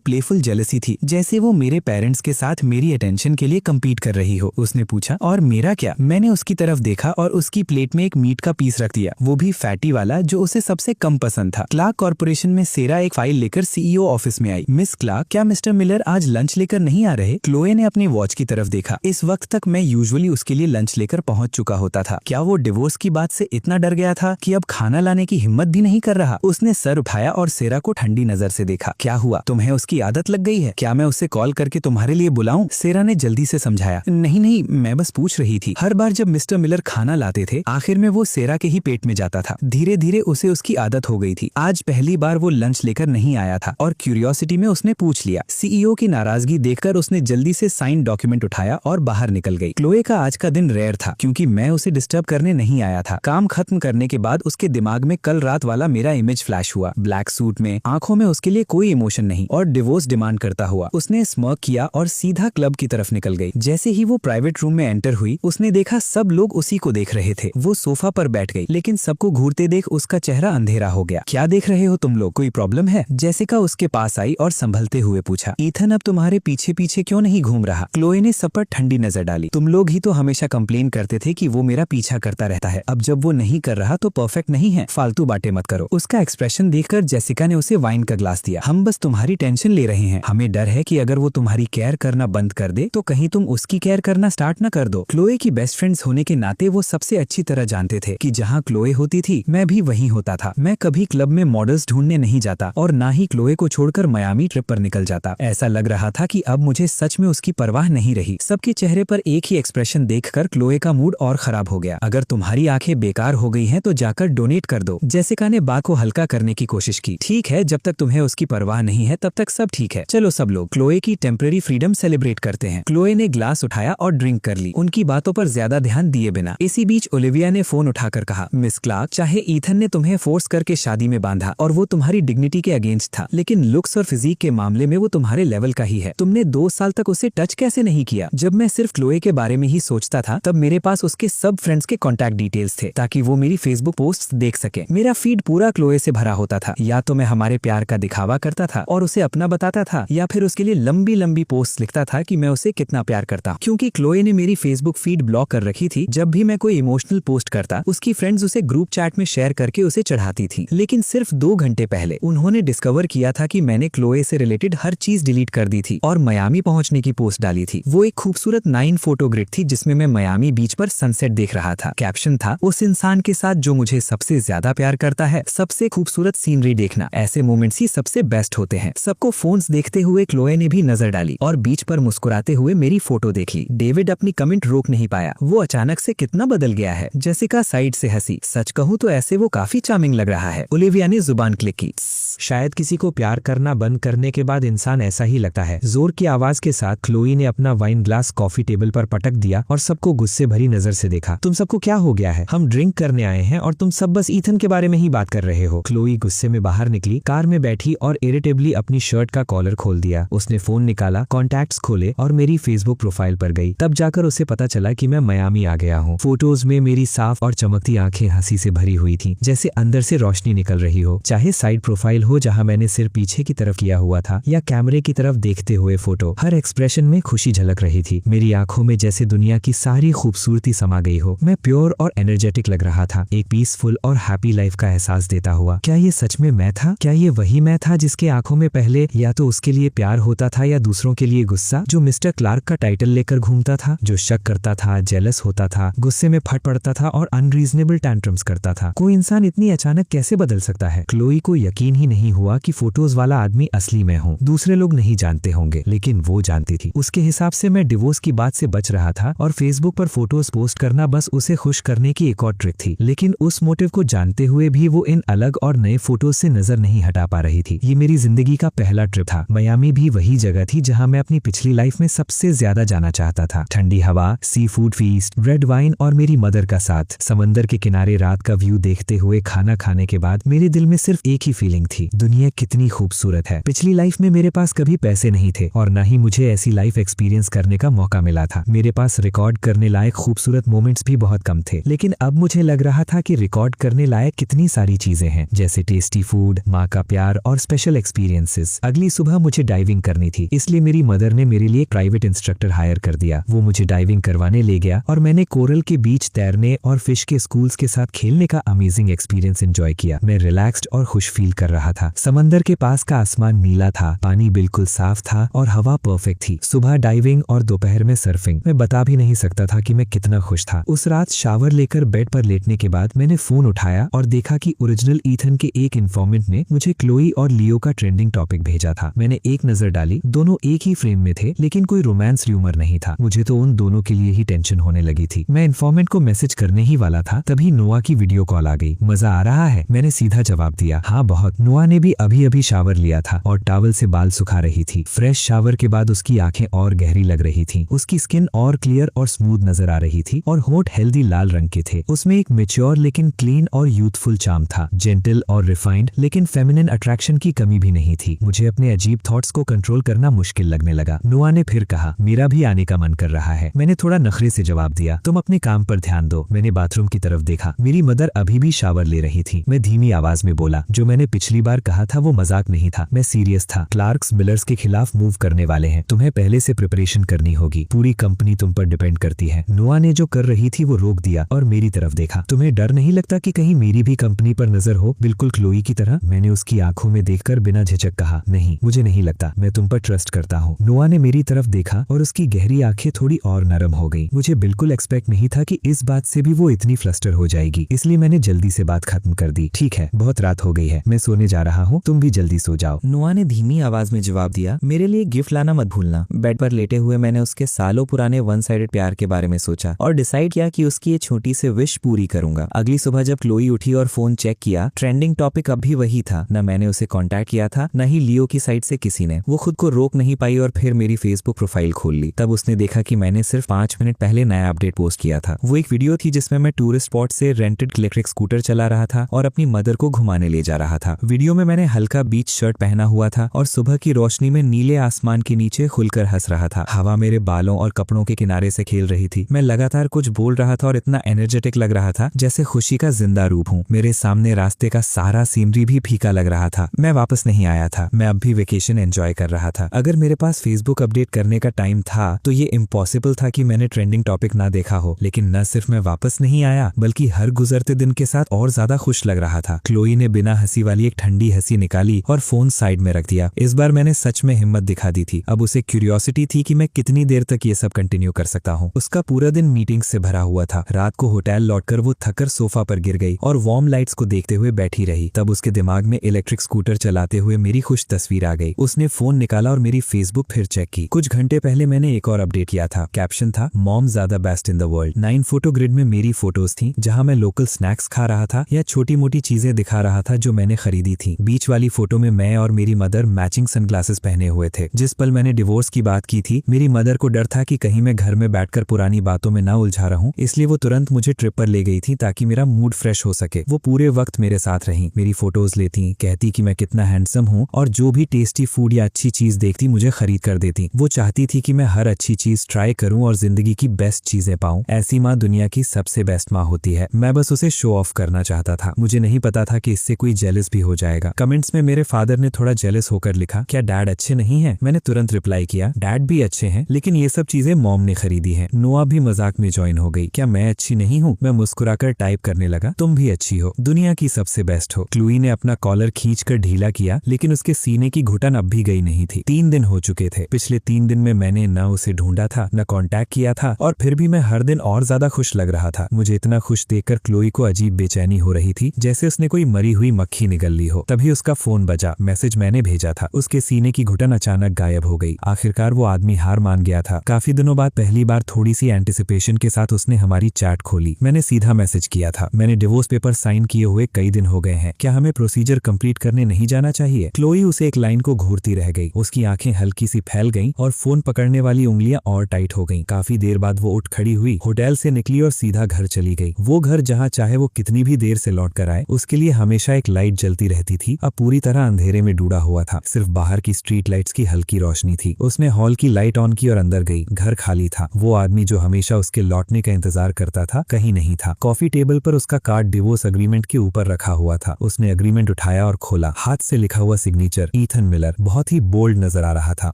प्लेफुल जेलसी थी, जैसे वो मेरे पेरेंट्स के साथ मेरी अटेंशन के लिए कम्पीट कर रही हो। उसने पूछा, और मेरा क्या? मैंने उसकी तरफ देखा और उसकी प्लेट में एक मीट का पीस रख दिया, वो भी फैटी वाला, जो उसे सबसे कम पसंद था। क्लार्क कॉर्पोरेशन में सेरा एक फाइल लेकर सीईओ ऑफिस में आई। मिस क्लार्क, क्या मिस्टर मिलर आज लंच लेकर नहीं आ रहे? क्लोए ने अपनी वॉच की तरफ देखा। इस वक्त तक मैं यूजुअली उसके लिए लंच लेकर पहुंच चुका होता था। क्या वो डिवोर्स की बात से इतना डर गया था कि अब खाना लाने की हिम्मत भी नहीं कर रहा? उसने सर उठाया और सेरा को ठंडी नजर से देखा। क्या हुआ? तुम्हें उसकी आदत लग गई है? क्या मैं उसे कॉल करके तुम्हारे लिए बुलाऊं? सेरा ने जल्दी से समझाया। नहीं नहीं, मैं बस पूछ रही थी। हर बार जब मिस्टर मिलर खाना लाते थे, आखिर में वो सेरा के ही पेट में जाता था। धीरे धीरे उसे उसकी आदत हो गई थी। आज पहली बार वो लंच लेकर नहीं आया था और क्यूरियोसिटी में उसने पूछ लिया। सीईओ की नाराजगी देखकर उसने जल्दी से साइन डॉक्यूमेंट उठाया और बाहर निकल गई। क्लोए का आज का दिन रेयर था क्योंकि मैं उसे डिस्टर्ब करने नहीं आया था। काम खत्म करने के बाद उसके दिमाग में कल रात वाला मेरा इमेज फ्लैश हुआ। ब्लैक सूट में, आंखों में उसके लिए कोई इमोशन नहीं और डिवोर्स डिमांड करता हुआ। उसने स्मर्क किया और सीधा क्लब की तरफ निकल गई। जैसे ही वो प्राइवेट रूम में एंटर हुई, उसने देखा सब लोग उसी को देख रहे थे। वो सोफा पर बैठ गई, लेकिन सबको घूरते देख उसका चेहरा अंधेरा हो गया। क्या देख रहे हो तुम लोग? कोई प्रॉब्लम है? जेसिका उसके पास आई और संभलते हुए पूछा, ईथन अब तुम्हारे पीछे पीछे क्यों नहीं घूम रहा? क्लोए ने सब पर ठंडी नजर डाली। तुम लोग ही तो हमेशा कंप्लेन करते थे कि वो मेरा पीछा करता रहता है। अब जब वो नहीं कर रहा तो परफेक्ट नहीं है। फालतू बातें मत करो। उसका एक्सप्रेशन देखकर जेसिका ने उसे वाइन का ग्लास दिया। हम बस तुम्हारी टेंशन ले रहे हैं। हमें डर है कि अगर वो तुम्हारी केयर करना बंद कर दे तो कहीं तुम उसकी केयर करना स्टार्ट न कर दो। क्लोए की बेस्ट फ्रेंड्स होने के नाते वो सबसे अच्छी तरह जानते थे कि जहाँ क्लोए होती थी, मैं भी वहीं होता था। मैं कभी क्लब में मॉडल्स ढूंढने नहीं जाता और ना ही क्लोए को छोड़कर मियामी ट्रिप पर निकल जाता। ऐसा लग रहा था कि अब मुझे सच में उसकी परवाह नहीं रही। सबके चेहरे पर एक ही एक्सप्रेशन देखकर क्लोए का मूड और खराब हो गया। अगर तुम्हारी आंखें बेकार हो गई हैं तो जाकर डोनेट कर दो। जेसिका ने बात को हल्का करने की कोशिश की। ठीक है, जब तक तुम्हें उसकी परवाह नहीं है तब तक सब ठीक है। चलो सब लोग क्लोए की टेम्परेरी फ्रीडम सेलिब्रेट करते हैं। क्लोए ने ग्लास उठाया और ड्रिंक कर ली, उनकी बातों पर ज्यादा ध्यान दिए बिना। इसी बीच ओलिविया ने फोन उठाकर कहा, मिस क्लार्क, चाहे ईथन ने तुम्हें फोर्स करके शादी में बांधा और वो तुम्हारी डिग्निटी के अगेंस्ट था, लेकिन लुक्स और फिजिक के मामले में वो तुम्हारे लेवल का ही है। तुमने 2 साल तक उसे टच कैसे नहीं किया? जब मैं सिर्फ क्लोए के बारे में ही सोचता था तब मेरे पास उसके सब फ्रेंड्स के कॉन्टैक्ट डिटेल्स थे ताकि वो मेरी फेसबुक पोस्ट देख सके। मेरा फीड पूरा क्लोए से भरा होता था। या तो मैं हमारे प्यार का दिखावा करता था और उसे अपना बताता था, या फिर उसके लिए लंबी लंबी पोस्ट लिखता था कि मैं उसे कितना प्यार करता हूँ। क्योंकि क्लोए ने मेरी फेसबुक फीड ब्लॉक कर रखी थी, जब भी मैं कोई इमोशनल पोस्ट करता उसकी फ्रेंड्स उसे ग्रुप चैट में शेयर करके उसे चढ़ाती थी। लेकिन सिर्फ 2 घंटे पहले उन्होंने डिस्कवर किया था कि मैंने क्लोए से रिलेटेड हर चीज डिलीट कर दी थी और मियामी पहुंचने की पोस्ट डाली थी। वो एक खूबसूरत 9 फोटो ग्रिड थी जिसमें मैं मियामी बीच पर सनसेट देख रहा था। कैप्शन था, उस इंसान के साथ जो मुझे सबसे ज्यादा प्यार करता है, सबसे खूबसूरत सीनरी देखना, ऐसे मोमेंट्स ही सबसे बेस्ट होते हैं। सबको फोन्स देखते हुए क्लोए ने भी नजर डाली और बीच पर मुस्कुराते हुए मेरी फोटो देख ली। डेविड अपनी कमेंट रोक नहीं पाया। वो अचानक से कितना बदल गया है। जेसिका साइड से हंसी। सच कहूँ तो ऐसे वो काफी चार्मिंग लग रहा है। ओलिविया ने जुबान क्लिक की। शायद किसी को प्यार करना बंद करने के बाद इंसान ऐसा ही लगता है। जोर की आवाज के साथ क्लोई ने अपना वाइन ग्लास कॉफी टेबल पर पटक दिया और सबको गुस्से भरी नजर से देखा। तुम सबको क्या हो गया है? हम ड्रिंक करने आए हैं और तुम सब बस ईथन के बारे में ही बात कर रहे हो। क्लोई गुस्से में बाहर निकली, कार में बैठी और इरिटेबली अपनी शर्ट का कॉलर खोल दिया। उसने फोन निकाला, कॉन्टैक्ट्स खोले और मेरी फेसबुक प्रोफाइल पर गई। तब जाकर उसे पता चला कि मैं मियामी आ गया हूँ। फोटोज में मेरी साफ और चमकती आंखें हंसी से भरी हुई थी, जैसे अंदर से रोशनी निकल रही हो। चाहे साइड प्रोफाइल हो जहाँ मैंने सिर पीछे की तरफ किया हुआ था या कैमरे की तरफ देखते हुए फोटो, हर एक्सप्रेशन में खुशी झलक रही थी। मेरी आंखों में जैसे दुनिया की सारी खूबसूरती समा गई हो। मैं प्योर और एनर्जेटिक लग रहा था, एक पीसफुल और हैप्पी लाइफ का एहसास देता हुआ। क्या ये सच में मैं था? क्या ये वही मैं था जिसके आंखों में पहले या तो उसके लिए प्यार होता था या दूसरों के लिए गुस्सा? जो मिस्टर क्लार्क का टाइटल लेकर घूमता था, जो शक करता था, जेलस होता था, गुस्से में फट पड़ता था और अनरीजनेबल टैंट्रम्स करता था। कोई इंसान इतनी अचानक कैसे बदल सकता है? क्लोई को यकीन ही नहीं हुआ कि फोटोज वाला आदमी असली मैं हूँ। दूसरे लोग नहीं जानते होंगे, लेकिन वो जानती थी। उसके हिसाब से मैं डिवोर्स की बात से बच रहा था और फेसबुक पर फोटोज पोस्ट करना बस उसे खुश करने की एक और ट्रिक थी। लेकिन उस मोटिव को जानते हुए भी वो इन अलग और नए फोटोज से नजर नहीं हटा पा रही थी। ये मेरी जिंदगी का पहला ट्रिप था। मियामी भी वही जगह थी जहाँ मैं अपनी पिछली लाइफ में सबसे ज्यादा जाना चाहता था। ठंडी हवा, sea food feast, red wine और मेरी मदर का साथ। समंदर के किनारे रात का व्यू देखते हुए खाना खाने के बाद मेरे दिल में सिर्फ एक ही फीलिंग थी, दुनिया कितनी खूबसूरत है। पिछली लाइफ में मेरे पास कभी पैसे नहीं थे और न ही मुझे ऐसी लाइफ एक्सपीरियंस करने का मौका मिला था। मेरे पास रिकॉर्ड करने लायक खूबसूरत मोमेंट्स भी बहुत कम थे, लेकिन अब मुझे लग रहा था कि रिकॉर्ड करने लायक कितनी सारी चीजें हैं, जैसे टेस्टी फूड, माँ का प्यार और स्पेशल एक्सपीरियंसेस। अगली सुबह मुझे डाइविंग करनी थी, इसलिए मेरी मदर ने मेरे लिए एक प्राइवेट इंस्ट्रक्टर हायर कर दिया। वो मुझे डाइविंग करवाने ले गया और मैंने कोरल के बीच तैरने और फिश के स्कूल्स के साथ खेलने का अमेजिंग एक्सपीरियंस एंजॉय किया। मैं रिलैक्स्ड और खुश फील कर रहा था। समंदर के पास का आसमान नीला था, पानी बिल्कुल साफ था और हवा परफेक्ट थी। सुबह डाइविंग और दोपहर में सर्फिंग। मैं बता भी नहीं सकता था कि मैं कितना खुश था। उस रात शावर लेकर बेड पर लेटने के बाद मैंने फोन उठाया और देखा कि ओरिजिनल ईथन के एक इन्फॉर्मेंट ने मुझे क्लोई और लियो का ट्रेंडिंग टॉपिक भेजा था। मैंने एक नजर डाली, दोनों एक ही फ्रेम में थे, लेकिन कोई रोमांस र्यूमर नहीं था। मुझे तो उन दोनों के लिए ही टेंशन होने लगी थी। मैं इन्फॉर्मेंट को मैसेज करने ही वाला था, तभी नोआ की वीडियो कॉल आ गई। मजा आ रहा है? मैंने सीधा जवाब दिया, हाँ बहुत। नोआ ने भी अभी अभी शावर लिया था और टॉवल से बाल सुखा रही थी। फ्रेश शावर के बाद उसकी आंखें और गहरी लग रही थी। उसकी स्किन और क्लियर और स्मूथ नजर आ रही थी और होंठ हेल्दी लाल रंग के थे। उसमें एक मैच्योर लेकिन क्लीन और यूथफुल चार्म था, जेंटल और रिफाइंड लेकिन फेमिनिन अट्रैक्शन की कमी भी नहीं थी। मुझे अपने अजीब थॉट्स को कंट्रोल करना मुश्किल लगने लगा। नोआ ने फिर कहा, मेरा भी आने का मन कर रहा है। मैंने थोड़ा नखरे से जवाब दिया, तुम अपने काम पर ध्यान दो। मैंने बाथरूम की तरफ देखा, मेरी मदर अभी भी शावर ले रही थी। मैं धीमी आवाज में बोला, जो मैंने पिछली बार कहा था वो मजाक नहीं था, मैं सीरियस था। क्लार्क्स मिलर्स के खिलाफ मूव करने वाले हैं, तुम्हें पहले से प्रिपरेशन करनी होगी, पूरी कंपनी तुम पर डिपेंड करती है। नोआ ने जो कर रही थी वो रोक दिया और मेरी तरफ देखा। तुम्हें डर नहीं लगता कि कहीं मेरी भी कंपनी पर नजर हो, बिल्कुल क्लोई की तरह? मैंने उसकी आंखों में देखकर बिना झिझक कहा, नहीं मुझे नहीं लगता, मैं तुम पर ट्रस्ट करता हूँ। नोआ ने मेरी तरफ देखा और उसकी गहरी आंखें थोड़ी और नरम हो गई। मुझे बिल्कुल एक्सपेक्ट नहीं था कि इस बात से भी वो इतनी फ्लस्टर हो जाएगी, इसलिए मैंने जल्दी से बात खत्म कर दी। ठीक है, बहुत रात हो गई है, मैं सोने जा रहा हूँ, तुम भी जल्दी सो जाओ। नोआ ने धीमी आवाज में जवाब दिया, मेरे लिए गिफ्ट लाना मत भूलना। बेड पर लेटे हुए मैंने उसके सालों पुराने वन साइडेड प्यार के बारे में सोचा और डिसाइड किया कि उसकी ये छोटी सी विश पूरी करूंगा। अगली सुबह जब क्लोई उठी और फोन चेक किया, ट्रेंडिंग टॉपिक अब भी वही था। न मैंने उसे कांटेक्ट किया था, न ही लियो की साइड से किसी ने। वो खुद को रोक नहीं पाई और फिर मेरी फेसबुक प्रोफाइल खोल ली। तब उसने देखा कि मैंने सिर्फ 5 मिनट पहले नया अपडेट पोस्ट किया था। वो एक वीडियो थी जिसमें मैं टूरिस्ट स्पॉट से रेंटेड इलेक्ट्रिक स्कूटर चला रहा था और अपनी मदर को घुमाने ले जा रहा था। वीडियो वीडियो में मैंने हल्का बीच शर्ट पहना हुआ था और सुबह की रोशनी में नीले आसमान के नीचे खुलकर हंस रहा था। हवा मेरे बालों और कपड़ों के किनारे से खेल रही थी। मैं लगातार कुछ बोल रहा था और इतना एनर्जेटिक लग रहा था जैसे खुशी का जिंदा रूप हूँ। मेरे सामने रास्ते का सारा सीनरी भी फीका लग रहा था। मैं वापस नहीं आया था, मैं अब भी वेकेशन एंजॉय कर रहा था। अगर मेरे पास फेसबुक अपडेट करने का टाइम था तो ये इम्पॉसिबल था कि मैंने ट्रेंडिंग टॉपिक ना देखा हो। लेकिन न सिर्फ मैं वापस नहीं आया बल्कि हर गुजरते दिन के साथ और ज्यादा खुश लग रहा था। क्लोई ने बिना हंसी वाली एक ठंडी हंसी निकाली और फोन साइड में रख दिया। इस बार मैंने सच में हिम्मत दिखा दी थी। अब उसे क्यूरियोसिटी थी कि मैं कितनी देर तक ये सब कंटिन्यू कर सकता हूँ। उसका पूरा दिन मीटिंग्स से भरा हुआ था। रात को होटल लौटकर वो थककर सोफा पर गिर गई और वार्म लाइट्स को देखते हुए बैठी रही। तब उसके दिमाग में इलेक्ट्रिक स्कूटर चलाते हुए मेरी खुश तस्वीर आ गई। उसने फोन निकाला और मेरी फेसबुक फिर चेक की। कुछ घंटे पहले मैंने एक और अपडेट किया था। कैप्शन था, मॉम ज्यादा best in the world. 9 photo grid में मेरी फोटोज थी जहां मैं लोकल स्नैक्स खा रहा था या छोटी मोटी चीजें दिखा रहा था जो मैंने खरीदी थी। बीच वाली फोटो में मैं और मेरी मदर मैचिंग सनग्लासेस पहने हुए थे। जिस पल मैंने डिवोर्स की बात की थी, मेरी मदर को डर था कि कहीं मैं घर में बैठकर पुरानी बातों में ना उलझा रहूं, इसलिए वो तुरंत मुझे ट्रिप पर ले गई थी ताकि मेरा मूड फ्रेश हो सके। वो पूरे वक्त मेरे साथ रही, मेरी फोटोज लेती, कहती कि मैं कितना हैंडसम हूँ और जो भी टेस्टी फूड या अच्छी चीज देखती मुझे खरीद कर देती। वो चाहती थी कि मैं हर अच्छी चीज ट्राई करूं और जिंदगी की बेस्ट चीजें पाऊं। ऐसी माँ दुनिया की सबसे बेस्ट माँ होती है। मैं बस उसे शो ऑफ करना चाहता था। मुझे नहीं पता था कि इससे कोई जेलस भी हो जाएगा। कमेंट्स में मेरे फादर ने थोड़ा जेलस होकर लिखा, क्या डैड अच्छे नहीं हैं? मैंने तुरंत रिप्लाई किया, डैड भी अच्छे हैं लेकिन ये सब चीजें मॉम ने खरीदी हैं। नोआ भी मजाक में ज्वाइन हो गई, क्या मैं अच्छी नहीं हूँ? मैं मुस्कुराकर टाइप करने लगा, तुम भी अच्छी हो, दुनिया की सबसे बेस्ट हो। क्लूई ने अपना कॉलर खींचकर ढीला किया लेकिन उसके सीने की घुटन अब भी गई नहीं थी। 3 दिन हो चुके थे। पिछले 3 दिन में मैंने न उसे ढूंढा था न कांटेक्ट किया था और फिर भी मैं हर दिन और ज्यादा खुश लग रहा था। मुझे इतना खुश देखकर क्लोई को अजीब बेचैनी हो रही थी, जैसे उसने कोई मरी हुई मक्खी निगल ली हो। तभी उसका फोन बजा। मैसेज मैंने भेजा था। उसके सीने की घुटन अचानक गायब हो गई। आखिरकार वो आदमी हार मान गया था। काफी दिनों बाद पहली बार थोड़ी सी एंटिसिपेशन के साथ उसने हमारी चैट खोली। मैंने सीधा मैसेज किया था, मैंने डिवोर्स पेपर साइन किए हुए कई दिन हो गए हैं, क्या हमें प्रोसीजर कंप्लीट करने नहीं जाना चाहिए? क्लोई उसे एक लाइन को घूरती रह गई। उसकी आंखें हल्की सी फैल गईं और फोन पकड़ने वाली उंगलियां और टाइट हो गईं। काफी देर बाद वो उठ खड़ी हुई, होटल से निकली और सीधा घर चली गई। वो घर जहाँ चाहे वो कितनी भी देर से लौट कर आए, उसके लिए हमेशा एक लाइट जलती रहती थी। अब पूरी तरह अंधेरे में डूबा हुआ था। सिर्फ बाहर की स्ट्रीट लाइट्स की हल्की रोशनी थी। उसने हॉल की लाइट ऑन की और अंदर गई। घर खाली था। वो आदमी जो हमेशा उसके लौटने का इंतजार करता था कहीं नहीं था। कॉफी टेबल पर उसका कार्ड डिवोर्स अग्रीमेंट के ऊपर रखा हुआ था। उसने अग्रीमेंट उठाया और खोला। हाथ से लिखा हुआ सिग्नेचर ईथन मिलर बहुत ही बोल्ड नजर आ रहा था।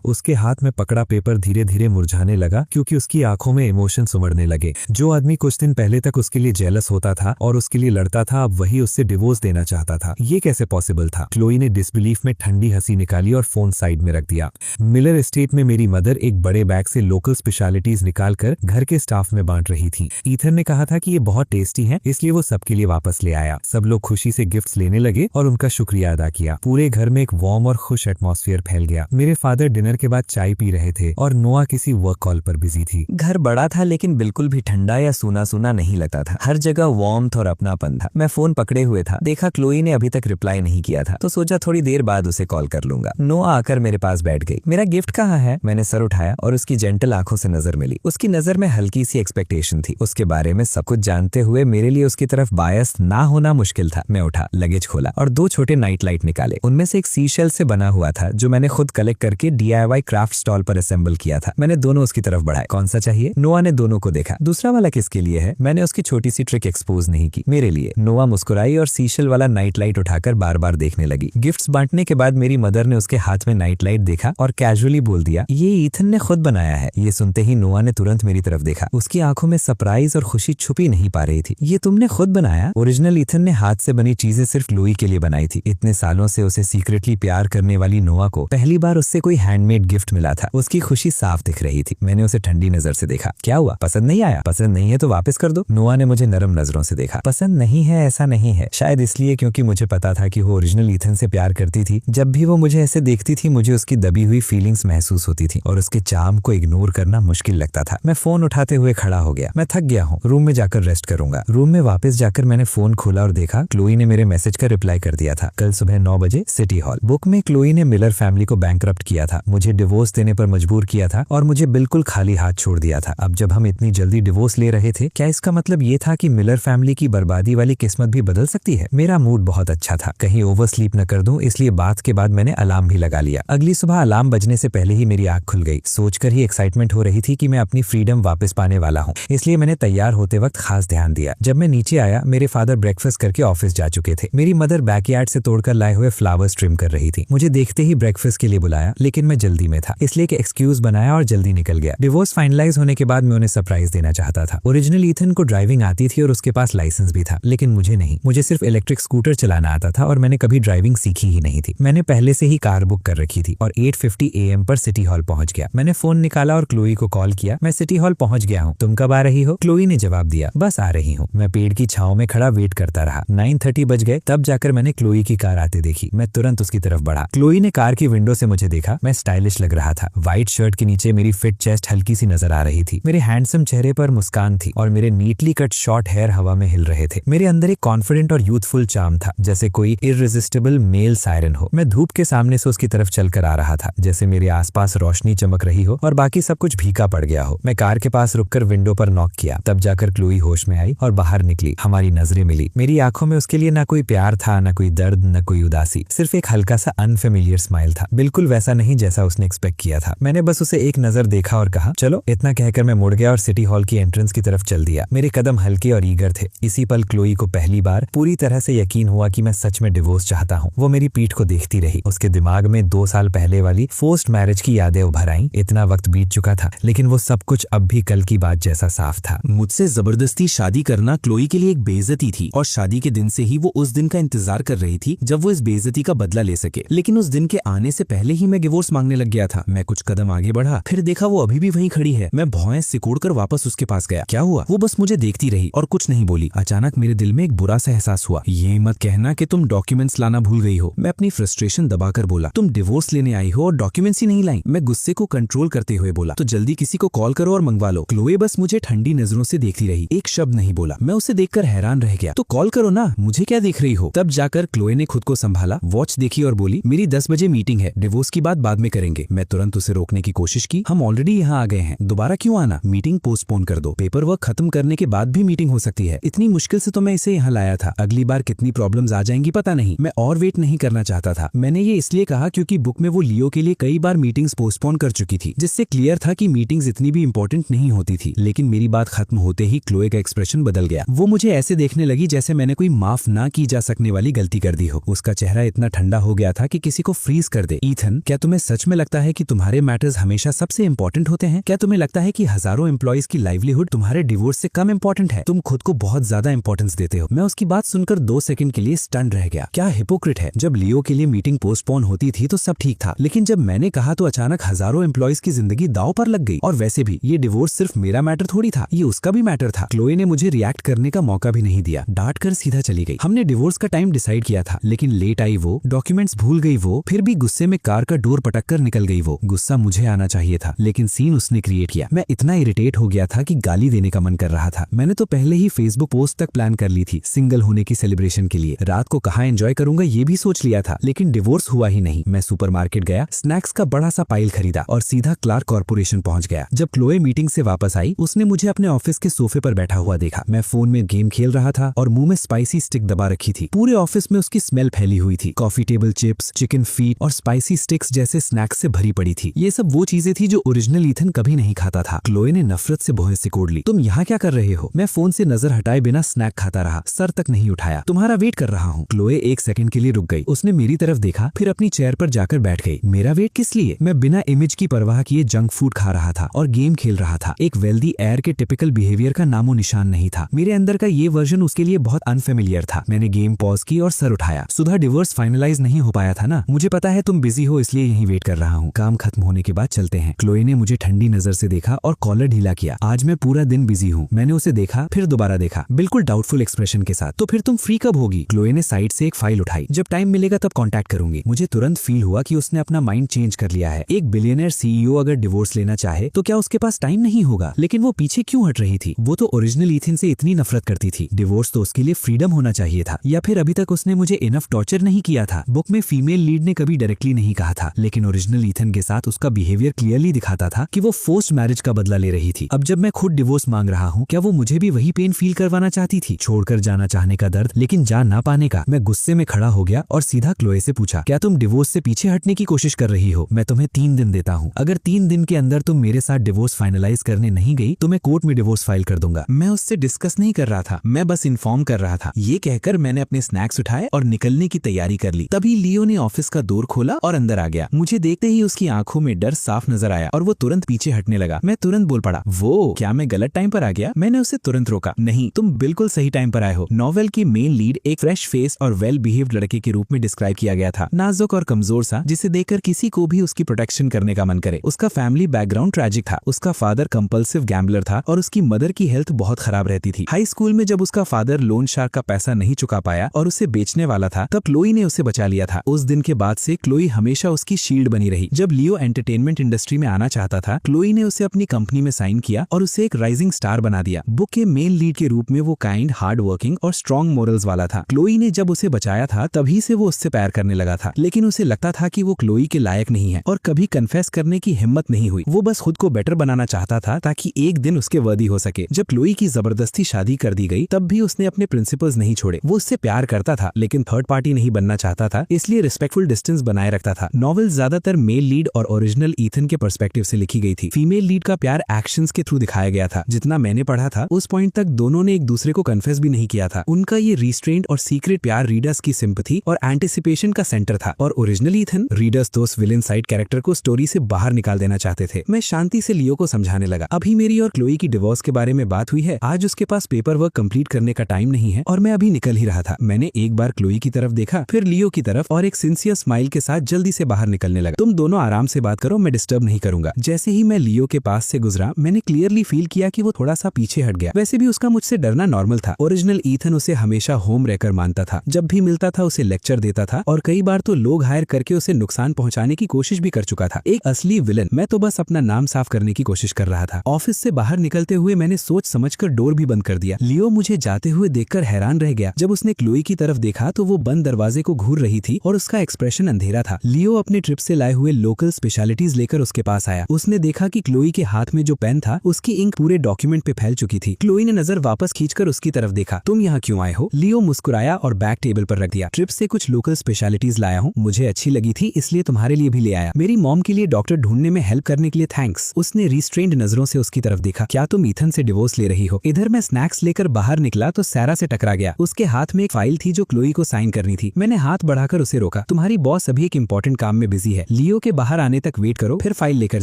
उसके हाथ में पकड़ा पेपर धीरे धीरे मुरझाने लगा क्योंकि उसकी आंखों में इमोशन उमड़ने लगे। जो आदमी कुछ दिन पहले तक उसके लिए जेलस होता था और उसके लिए लड़ता था, अब वही उससे डिवोर्स देना चाहता था। ये कैसे पॉसिबल था? क्लोई ने डिसबिलीफ में ठंडी हंसी निकाली और फोन साइड में रख दिया। मिलर एस्टेट में मेरी मदर एक बड़े बैग से लोकल स्पेशलिटीज निकालकर घर के स्टाफ में बांट रही थी। ईथन ने कहा था कि ये बहुत टेस्टी है, इसलिए वो सबके लिए वापस ले आया। सब लोग खुशी से गिफ्ट्स लेने लगे और उनका शुक्रिया अदा किया। पूरे घर में एक वार्म और खुश एटमॉस्फेयर फैल गया। मेरे फादर डिनर के बाद चाय पी रहे थे और नोआ किसी वर्क कॉल पर बिजी थी। घर बड़ा था लेकिन बिल्कुल भी ठंडा या सूना सूना नहीं लगता था। हर जगह वार्मथ और अपनापन था। मैं फोन पकड़े हुए था, देखा क्लोई ने अभी तक रिप्लाई नहीं किया था, तो सोचा थोड़ी देर बाद उसे कॉल कर लूंगा। नोआ आकर मेरे पास बैठ गई। मेरा गिफ्ट कहाँ है? मैंने सर उठाया और उसकी जेंटल आंखों से नजर मिली। उसकी नजर में हल्की सी एक्सपेक्टेशन थी। उसके बारे में सब कुछ जानते हुए मेरे लिए उसकी तरफ बायस ना होना मुश्किल था। मैं उठा, लगेज खोला और 2 छोटे नाइट लाइट निकाले। उनमें से एक सीशेल से बना हुआ था जो मैंने खुद कलेक्ट करके DIY क्राफ्ट स्टॉल पर असेंबल किया था। मैंने दोनों उसकी तरफ बढ़ाए। कौन सा चाहिए? नोआ ने दोनों को देखा। दूसरा वाला किसके लिए है? मैंने उसकी छोटी सी ट्रिक एक्सपोज नहीं की। मेरे लिए। नोआ मुस्कुराई और सीशेल वाला नाइट लाइट उठाकर बार बार देखने लगी। गिफ्ट्स बांटने के बाद मेरी मदर ने उसके हाथ में नाइट लाइट देखा और कैजुअली बोल दिया, ये ईथन ने खुद बनाया है। ये सुनते ही नोआ ने तुरंत मेरी तरफ देखा। उसकी आंखों में सरप्राइज और खुशी छुपी नहीं पा रही थी। ये तुमने खुद बनाया? ओरिजिनल ईथन ने हाथ से बनी चीजें सिर्फ क्लोई के लिए बनाई थी। इतने सालों से उसे सीक्रेटली प्यार करने वाली नोआ को पहली बार उससे कोई हैंडमेड गिफ्ट मिला था। उसकी खुशी साफ दिख रही थी। मैंने उसे ठंडी नजर से देखा। क्या हुआ? पसंद नहीं आया? पसंद नहीं है तो वापस कर दो। नोआ ने मुझे नरम नजरों से देखा। पसंद नहीं है ऐसा नहीं है, शायद इसलिए क्योंकि मुझे पता था कि वो ओरिजिनल ईथन से प्यार करती थी। जब भी वो मुझे ऐसे देखती थी मुझे उसकी दबी हुई फीलिंग्स महसूस होती थी और उसके चार्म को इग्नोर करना मुश्किल लगता था। मैं फोन उठाते हुए खड़ा हो गया। मैं थक गया हूँ, रूम में जाकर रेस्ट करूंगा। रूम में वापस जाकर मैंने फोन खोला और देखा क्लोई ने मेरे मैसेज का रिप्लाई कर दिया था। कल सुबह 9 बजे सिटी हॉल। बुक में क्लोई ने मिलर फैमिली को बैंकरप्ट किया था, मुझे डिवोर्स देने पर मजबूर किया था और मुझे बिल्कुल खाली हाथ छोड़ दिया था। अब जब हम इतनी जल्दी डिवोर्स ले रहे थे, क्या इसका मतलब ये था कि मिलर फैमिली की बर्बादी वाली किस्मत भी बदल सकती है? मेरा मूड बहुत अच्छा था। कहीं कहीं ओवर स्लीप न कर दूं, इसलिए बात के बाद मैंने अलार्म भी लगा लिया। अगली सुबह अलार्म बजने से पहले ही मेरी आंख खुल गई। सोचकर ही एक्साइटमेंट हो रही थी कि मैं अपनी फ्रीडम वापस पाने वाला हूँ, इसलिए मैंने तैयार होते वक्त खास ध्यान दिया। जब मैं नीचे आया, मेरे फादर ब्रेकफास्ट करके ऑफिस जा चुके थे। मेरी मदर बैकयार्ड से तोड़कर लाए हुए फ्लावर्स ट्रिम कर रही थी। मुझे देखते ही ब्रेकफास्ट के लिए बुलाया, लेकिन मैं जल्दी में था, इसलिए एक एक्सक्यूज बनाया और जल्दी निकल गया। डिवोर्स फाइनलाइज होने के बाद मैं उन्हें सरप्राइज देना चाहता था। ओरिजिनल ईथन को ड्राइविंग आती थी और उसके पास लाइसेंस भी था, लेकिन मुझे नहीं। मुझे सिर्फ इलेक्ट्रिक स्कूटर चलाना आता था और मैंने कभी ड्राइविंग सीखी ही नहीं थी। मैंने पहले से ही कार बुक कर रखी थी और 8:50 AM पर सिटी हॉल पहुंच गया। मैंने फोन निकाला और क्लोई को कॉल किया। मैं सिटी हॉल पहुंच गया हूँ, तुम कब आ रही हो? क्लोई ने जवाब दिया, बस आ रही हूँ। मैं पेड़ की छांव में खड़ा वेट करता रहा। 9:30 बज गए, तब जाकर मैंने क्लोई की कार आते देखी। मैं तुरंत उसकी तरफ बढ़ा। क्लोई ने कार की विंडो से मुझे देखा। मैं स्टाइलिश लग रहा था। व्हाइट शर्ट के नीचे मेरी फिट चेस्ट हल्की सी नजर आ रही थी। मेरे हैंडसम चेहरे पर मुस्कान थी और मेरे नीटली कट शॉर्ट हेयर हवा में हिल रहे थे। मेरे अंदर एक कॉन्फिडेंट और यूथफुल चार्म था, जैसे कोई इररेजिस्टिबल मेल सायरन हो। मैं धूप के सामने से उसकी तरफ चलकर आ रहा था, जैसे मेरे आसपास रोशनी चमक रही हो और बाकी सब कुछ फीका पड़ गया हो। मैं कार के पास रुककर विंडो पर नॉक किया, तब जाकर क्लोई होश में आई और बाहर निकली। हमारी नजरें मिली। मेरी आंखों में उसके लिए ना कोई प्यार था, ना कोई दर्द, न कोई उदासी, सिर्फ एक हल्का सा अनफेमिलियर स्माइल था, बिल्कुल वैसा नहीं जैसा उसने एक्सपेक्ट किया था। मैंने बस उसे एक नजर देखा और कहा, चलो। इतना कहकर मैं मुड़ गया और सिटी हॉल की एंट्रेंस की तरफ चल दिया। मेरे कदम हल्के और ईगर थे। इसी पल क्लोई को पहली बार पूरी तरह से यकीन हुआ कि मैं सच में डिवोर्स चाहता हूँ। वो मेरी पीठ को देखती रही। उसके दिमाग में 2 साल पहले वाली फोर्स्ड मैरिज की यादें उभर आईं। इतना वक्त बीत चुका था, लेकिन वो सब कुछ अब भी कल की बात जैसा साफ था। मुझसे जबरदस्ती शादी करना क्लोई के लिए एक बेइज्जती थी और शादी के दिन से ही वो उस दिन का इंतजार कर रही थी जब वो इस बेइज्जती का बदला ले सके। लेकिन उस दिन के आने से पहले ही मैं डिवोर्स मांगने लग गया था। मैं कुछ कदम आगे बढ़ा, फिर देखा वो अभी भी वहीं खड़ी है। मैं भौहें सिकोड़कर वापस उसके पास गया। क्या हुआ? वो बस मुझे देखती रही और कुछ नहीं बोली। अचानक मेरे दिल में एक बुरा सा एहसास हुआ। ये मत कहना कि तुम डॉक्यूमेंट्स लाना भूल गई हो। मैं अपनी फ्रस्ट्रेशन दबाकर बोला, तुम डिवोर्स लेने आई हो और डॉक्यूमेंट्स ही नहीं लाई। मैं गुस्से को कंट्रोल करते हुए बोला, तो जल्दी किसी को कॉल करो और मंगवा लो। क्लोए बस मुझे ठंडी नजरों से देखती रही, एक शब्द नहीं बोला। मैं उसे देखकर हैरान रह गया। तो कॉल करो ना, मुझे क्या देख रही हो? तब जाकर क्लोए ने खुद को संभाला, वॉच देखी और बोली, मेरी 10 बजे मीटिंग है, डिवोर्स की बात बाद में करेंगे। मैं तुरंत उसे रोकने की कोशिश की। हम ऑलरेडी यहाँ आ गए हैं, दोबारा क्यों आना? मीटिंग पोस्टपोन कर दो। पेपर वर्क खत्म करने के बाद भी मीटिंग हो सकती है। इतनी मुश्किल से तो मैं इसे यहाँ लाया था। अगली बार कितनी प्रॉब्लम्स आ जाएंगी पता नहीं। मैं और वेट नहीं करना चाहता था। मैंने ये इसलिए कहा क्योंकि बुक में वो लियो के लिए कई बार मीटिंग्स पोस्टपोन कर चुकी थी, जिससे क्लियर था कि मीटिंग्स इतनी भी इंपॉर्टेंट नहीं होती थी। लेकिन मेरी बात खत्म होते ही क्लोए का एक्सप्रेशन बदल गया। वो मुझे ऐसे देखने लगी जैसे मैंने कोई माफ ना की जा सकने वाली गलती कर दी हो। उसका चेहरा इतना ठंडा हो गया था कि किसी को फ्रीज कर दे। ईथन, क्या तुम्हें सच में लगता है कि तुम्हारे मैटर्स हमेशा सबसे इंपॉर्टेंट होते हैं? क्या तुम्हें लगता है कि हजारों एम्प्लॉइज की लाइवलीहुड तुम्हारे डिवोर्स से कम इंपॉर्टेंट है? तुम खुद को बहुत ज्यादा इंपॉर्टेंस देते हो। मैं उसकी बात सुनकर 2 सेकंड के लिए स्टन रह गया। क्या हिपोक्रिट है। जब लियो के लिए मीटिंग पोस्टपोन होती थी तो सब ठीक था, लेकिन जब मैंने कहा तो अचानक हजारों एम्प्लॉइज की जिंदगी दांव पर लग गई। और वैसे भी ये डिवोर्स सिर्फ मेरा मैटर थोड़ी था, ये उसका भी मैटर था। क्लोए ने मुझे रिएक्ट करने का मौका भी नहीं दिया, डांट कर सीधा चली गई। हमने डिवोर्स का टाइम डिसाइड किया था, लेकिन लेट आई वो, डॉक्यूमेंट्स भूल गई वो, फिर भी गुस्से में कार का डोर पटक कर निकल गई वो। गुस्सा मुझे आना चाहिए था, लेकिन सीन उसने क्रिएट किया। मैं इतना इरिटेट हो गया था कि गाली देने का मन कर रहा था। मैंने तो पहले ही फेसबुक पोस्ट तक प्लान कर ली थी सिंगल होने की सेलिब्रेशन के लिए। रात को कहाँ एंजॉय करूंगा ये भी सोच लिया था, लेकिन डिवोर्स हुआ ही नहीं। मैं सुपरमार्केट गया, स्नैक्स का बड़ा सा पाइल खरीदा और सीधा क्लार्क कॉर्पोरेशन पहुंच गया। जब क्लोए मीटिंग से वापस आई, उसने मुझे अपने ऑफिस के सोफे पर बैठा हुआ देखा। मैं फोन में गेम खेल रहा था और मुंह में स्पाइसी स्टिक दबा रखी थी। पूरे ऑफिस में उसकी स्मेल फैली हुई थी। Coffee table chips, chicken feet और स्पाइसी स्टिक्स जैसे स्नैक्स से भरी पड़ी थी। ये सब वो चीजें थी जो ओरिजिनल ईथन कभी नहीं खाता था। क्लोए ने नफरत से भौहें सिकोड़ ली। तुम यहाँ क्या कर रहे हो? मैं फोन से नजर हटाए बिना स्नैक खाता रहा, सर तक नहीं उठाया। तुम्हारा वेट कर रहा हूँ। क्लोए 1 सेकंड के लिए रुक गई। उसने मेरी तरफ देखा, फिर अपनी चेयर पर जाकर बैठ गई। मेरा वेट किस लिए? मैं बिना इमेज की परवाह किए जंक फूड खा रहा था और गेम खेल रहा था। एक वेल्दी एयर के टिपिकल बिहेवियर का नामो निशान नहीं था। मेरे अंदर का ये वर्जन उसके लिए बहुत अनफेमिलियर था। मैंने गेम पॉज की और सर उठाया। सुधा, डिवोर्स फाइनलाइज नहीं हो पाया था ना? मुझे पता है तुम बिजी हो, इसलिए यहीं वेट कर रहा हूँ। काम खत्म होने के बाद चलते हैं। क्लोए ने मुझे ठंडी नजर से देखा और कॉलर ढीला किया। आज मैं पूरा दिन बिजी हूँ। मैंने उसे देखा, फिर दोबारा देखा, बिल्कुल डाउटफुल एक्सप्रेशन के साथ। तो फिर तुम फ्री कब होगी? क्लोए ने साइड से एक फाइल उठाई। जब टाइम मिलेगा तब कांटेक्ट करूंगी। मुझे तुरंत फील हुआ कि उसने अपना माइंड चेंज कर लिया है। एक बिलियनर सीईओ अगर डिवोर्स लेना चाहे तो क्या उसके पास टाइम नहीं होगा? लेकिन वो पीछे क्यों हट रही थी? वो तो ओरिजिनल ईथन से इतनी नफरत करती थी। डिवोर्स तो उसके लिए फ्रीडम होना चाहिए था। या फिर अभी तक उसने मुझे इनफ टॉर्चर नहीं किया था? बुक में फीमेल लीड ने कभी डायरेक्टली नहीं कहा था, लेकिन ओरिजिनल ईथन के साथ उसका बिहेवियर क्लियरली दिखाता था कि वो फोर्स्ड मैरिज का बदला ले रही थी। अब जब मैं खुद डिवोर्स मांग रहा हूँ, क्या वो मुझे भी वही पेन फील करवाना चाहती थी? छोड़कर जाना चाहने का दर्द, लेकिन जा ना पाने का। मैं गुस्से गुस्से में खड़ा हो गया और सीधा क्लोए से पूछा, क्या तुम डिवोर्स से पीछे हटने की कोशिश कर रही हो? मैं तुम्हें 3 दिन देता हूँ। अगर 3 दिन के अंदर तुम मेरे साथ डिवोर्स फाइनलाइज करने नहीं गई तो मैं कोर्ट में डिवोर्स फाइल कर दूंगा। मैं उससे डिस्कस नहीं कर रहा था, मैं बस इन्फॉर्म कर रहा था। ये कहकर मैंने अपने स्नैक्स उठाए और निकलने की तैयारी कर ली। तभी लियो ने ऑफिस का डोर खोला और अंदर आ गया। मुझे देखते ही उसकी आंखों में डर साफ नजर आया और वो तुरंत पीछे हटने लगा। मैं तुरंत बोल पड़ा, वो क्या मैं गलत टाइम पर आ गया? मैंने उसे तुरंत रोका, नहीं तुम बिल्कुल सही टाइम पर आए हो। नॉवेल की मेन लीड एक फ्रेश फेस और वेल बिहेव्ड लड़के के रूप में डिस्क्राइब किया गया था, नाजुक और कमजोर सा, जिसे देखकर किसी को भी उसकी प्रोटेक्शन करने का मन करे। उसका फैमिली बैकग्राउंड ट्रैजिक था। उसका फादर कंपल्सिव गैम्बलर था और उसकी मदर की हेल्थ बहुत खराब रहती थी। हाई स्कूल में जब उसका फादर लोन शार्क का पैसा नहीं चुका पाया और उसे बेचने वाला था, तब क्लोई ने उसे बचा लिया था। उस दिन के बाद से क्लोई हमेशा उसकी शील्ड बनी रही। जब लियो एंटरटेनमेंट इंडस्ट्री में आना चाहता था, क्लोई ने उसे अपनी कंपनी में साइन किया और उसे एक राइजिंग स्टार बना दिया। बुक के मेन लीड के रूप में वो काइंड, हार्ड वर्किंग और स्ट्रॉन्ग मोरल्स वाला था। क्लोई ने जब उसे बचाया था तभी से वो उससे प्यार करने लगा था, लेकिन उसे लगता था कि वो क्लोई के लायक नहीं है और कभी कन्फेस करने की हिम्मत नहीं हुई। वो बस खुद को बेटर बनाना चाहता था ताकि एक दिन उसके वर्दी हो सके। जब क्लोई की जबरदस्ती शादी कर दी गई तब भी उसने अपने प्रिंसिपल्स नहीं छोड़े। वो उससे प्यार करता था लेकिन थर्ड पार्टी नहीं बनना चाहता था, इसलिए रिस्पेक्टफुल डिस्टेंस बनाए रखता था। नॉवेल ज्यादातर मेल लीड और ओरिजिनल ईथन के पर्सपेक्टिव से लिखी गई थी। फीमेल लीड का प्यार एक्शंस के थ्रू दिखाया गया था। जितना मैंने पढ़ा था उस पॉइंट तक दोनों ने एक दूसरे को कन्फेस भी नहीं किया था। उनका ये रिस्ट्रेंट और सीक्रेट प्यार रीडर्स की सिंपैथी और एंटिसिपेशन का सेंटर था। और ओरिजिनल ईथन, रीडर्स तो उस विलेन साइड कैरेक्टर को स्टोरी से बाहर निकाल देना चाहते थे। मैं शांति से लियो को समझाने लगा, अभी मेरी और क्लोई की डिवोर्स के बारे में बात हुई है, आज उसके पास पेपर वर्क कंप्लीट करने का टाइम नहीं है और मैं अभी निकल ही रहा था। मैंने एक बार क्लोई की तरफ देखा, फिर लियो की तरफ और एक सिंसियर स्माइल के साथ जल्दी से बाहर निकलने लगा। तुम दोनों आराम से बात करो, मैं डिस्टर्ब नहीं करूंगा। जैसे ही मैं लियो के पास से गुजरा, मैंने क्लियरली फील किया कि वो थोड़ा सा पीछे हट गया। वैसे भी उसका मुझसे डरना नॉर्मल था। ओरिजिनल ईथन उसे हमेशा होम रेकर मानता था। जब भी मिलता था उसे लेक्चर देता था और कई बार तो लोग हायर करके उसे नुकसान पहुंचाने की कोशिश भी कर चुका था। एक असली विलन। मैं तो बस अपना नाम साफ करने की कोशिश कर रहा था। ऑफिस से बाहर निकलते हुए मैंने सोच समझकर डोर भी बंद कर दिया। लियो मुझे जाते हुए देखकर हैरान रह गया। जब उसने क्लोई की तरफ देखा तो वो बंद दरवाजे को घूर रही थी और उसका एक्सप्रेशन अंधेरा था। लियो अपने ट्रिप से लाए हुए लोकल स्पेशलिटीज लेकर उसके पास आया। उसने देखा कि क्लोई के हाथ में जो पेन था उसकी इंक पूरे डॉक्यूमेंट पे फैल चुकी थी। क्लोई ने नजर वापस खींचकर उसकी तरफ देखा। तुम यहाँ क्यों आए हो? लियो मुस्कुराया और बैग टेबल पर रख दिया। ट्रिप से कुछ लोकल स्पेशलिटीज लाया हूँ, मुझे अच्छी लगी थी इसलिए तुम्हारे लिए भी ले आया। मेरी मॉम के लिए डॉक्टर ढूंढने में हेल्प करने के लिए थैंक्स। उसने रिस्ट्रेन्ड नजरों से उसकी तरफ देखा। क्या तुम ईथन से डिवोर्स ले रही हो? इधर मैं स्नैक्स लेकर बाहर निकला तो सैरा से टकरा गया। उसके हाथ में एक फाइल थी जो क्लोई को साइन करनी थी। मैंने हाथ बढ़ाकर उसे रोका। तुम्हारी बॉस अभी एक इंपॉर्टेंट काम में बिजी है, लियो के बाहर आने तक वेट करो, फिर फाइल लेकर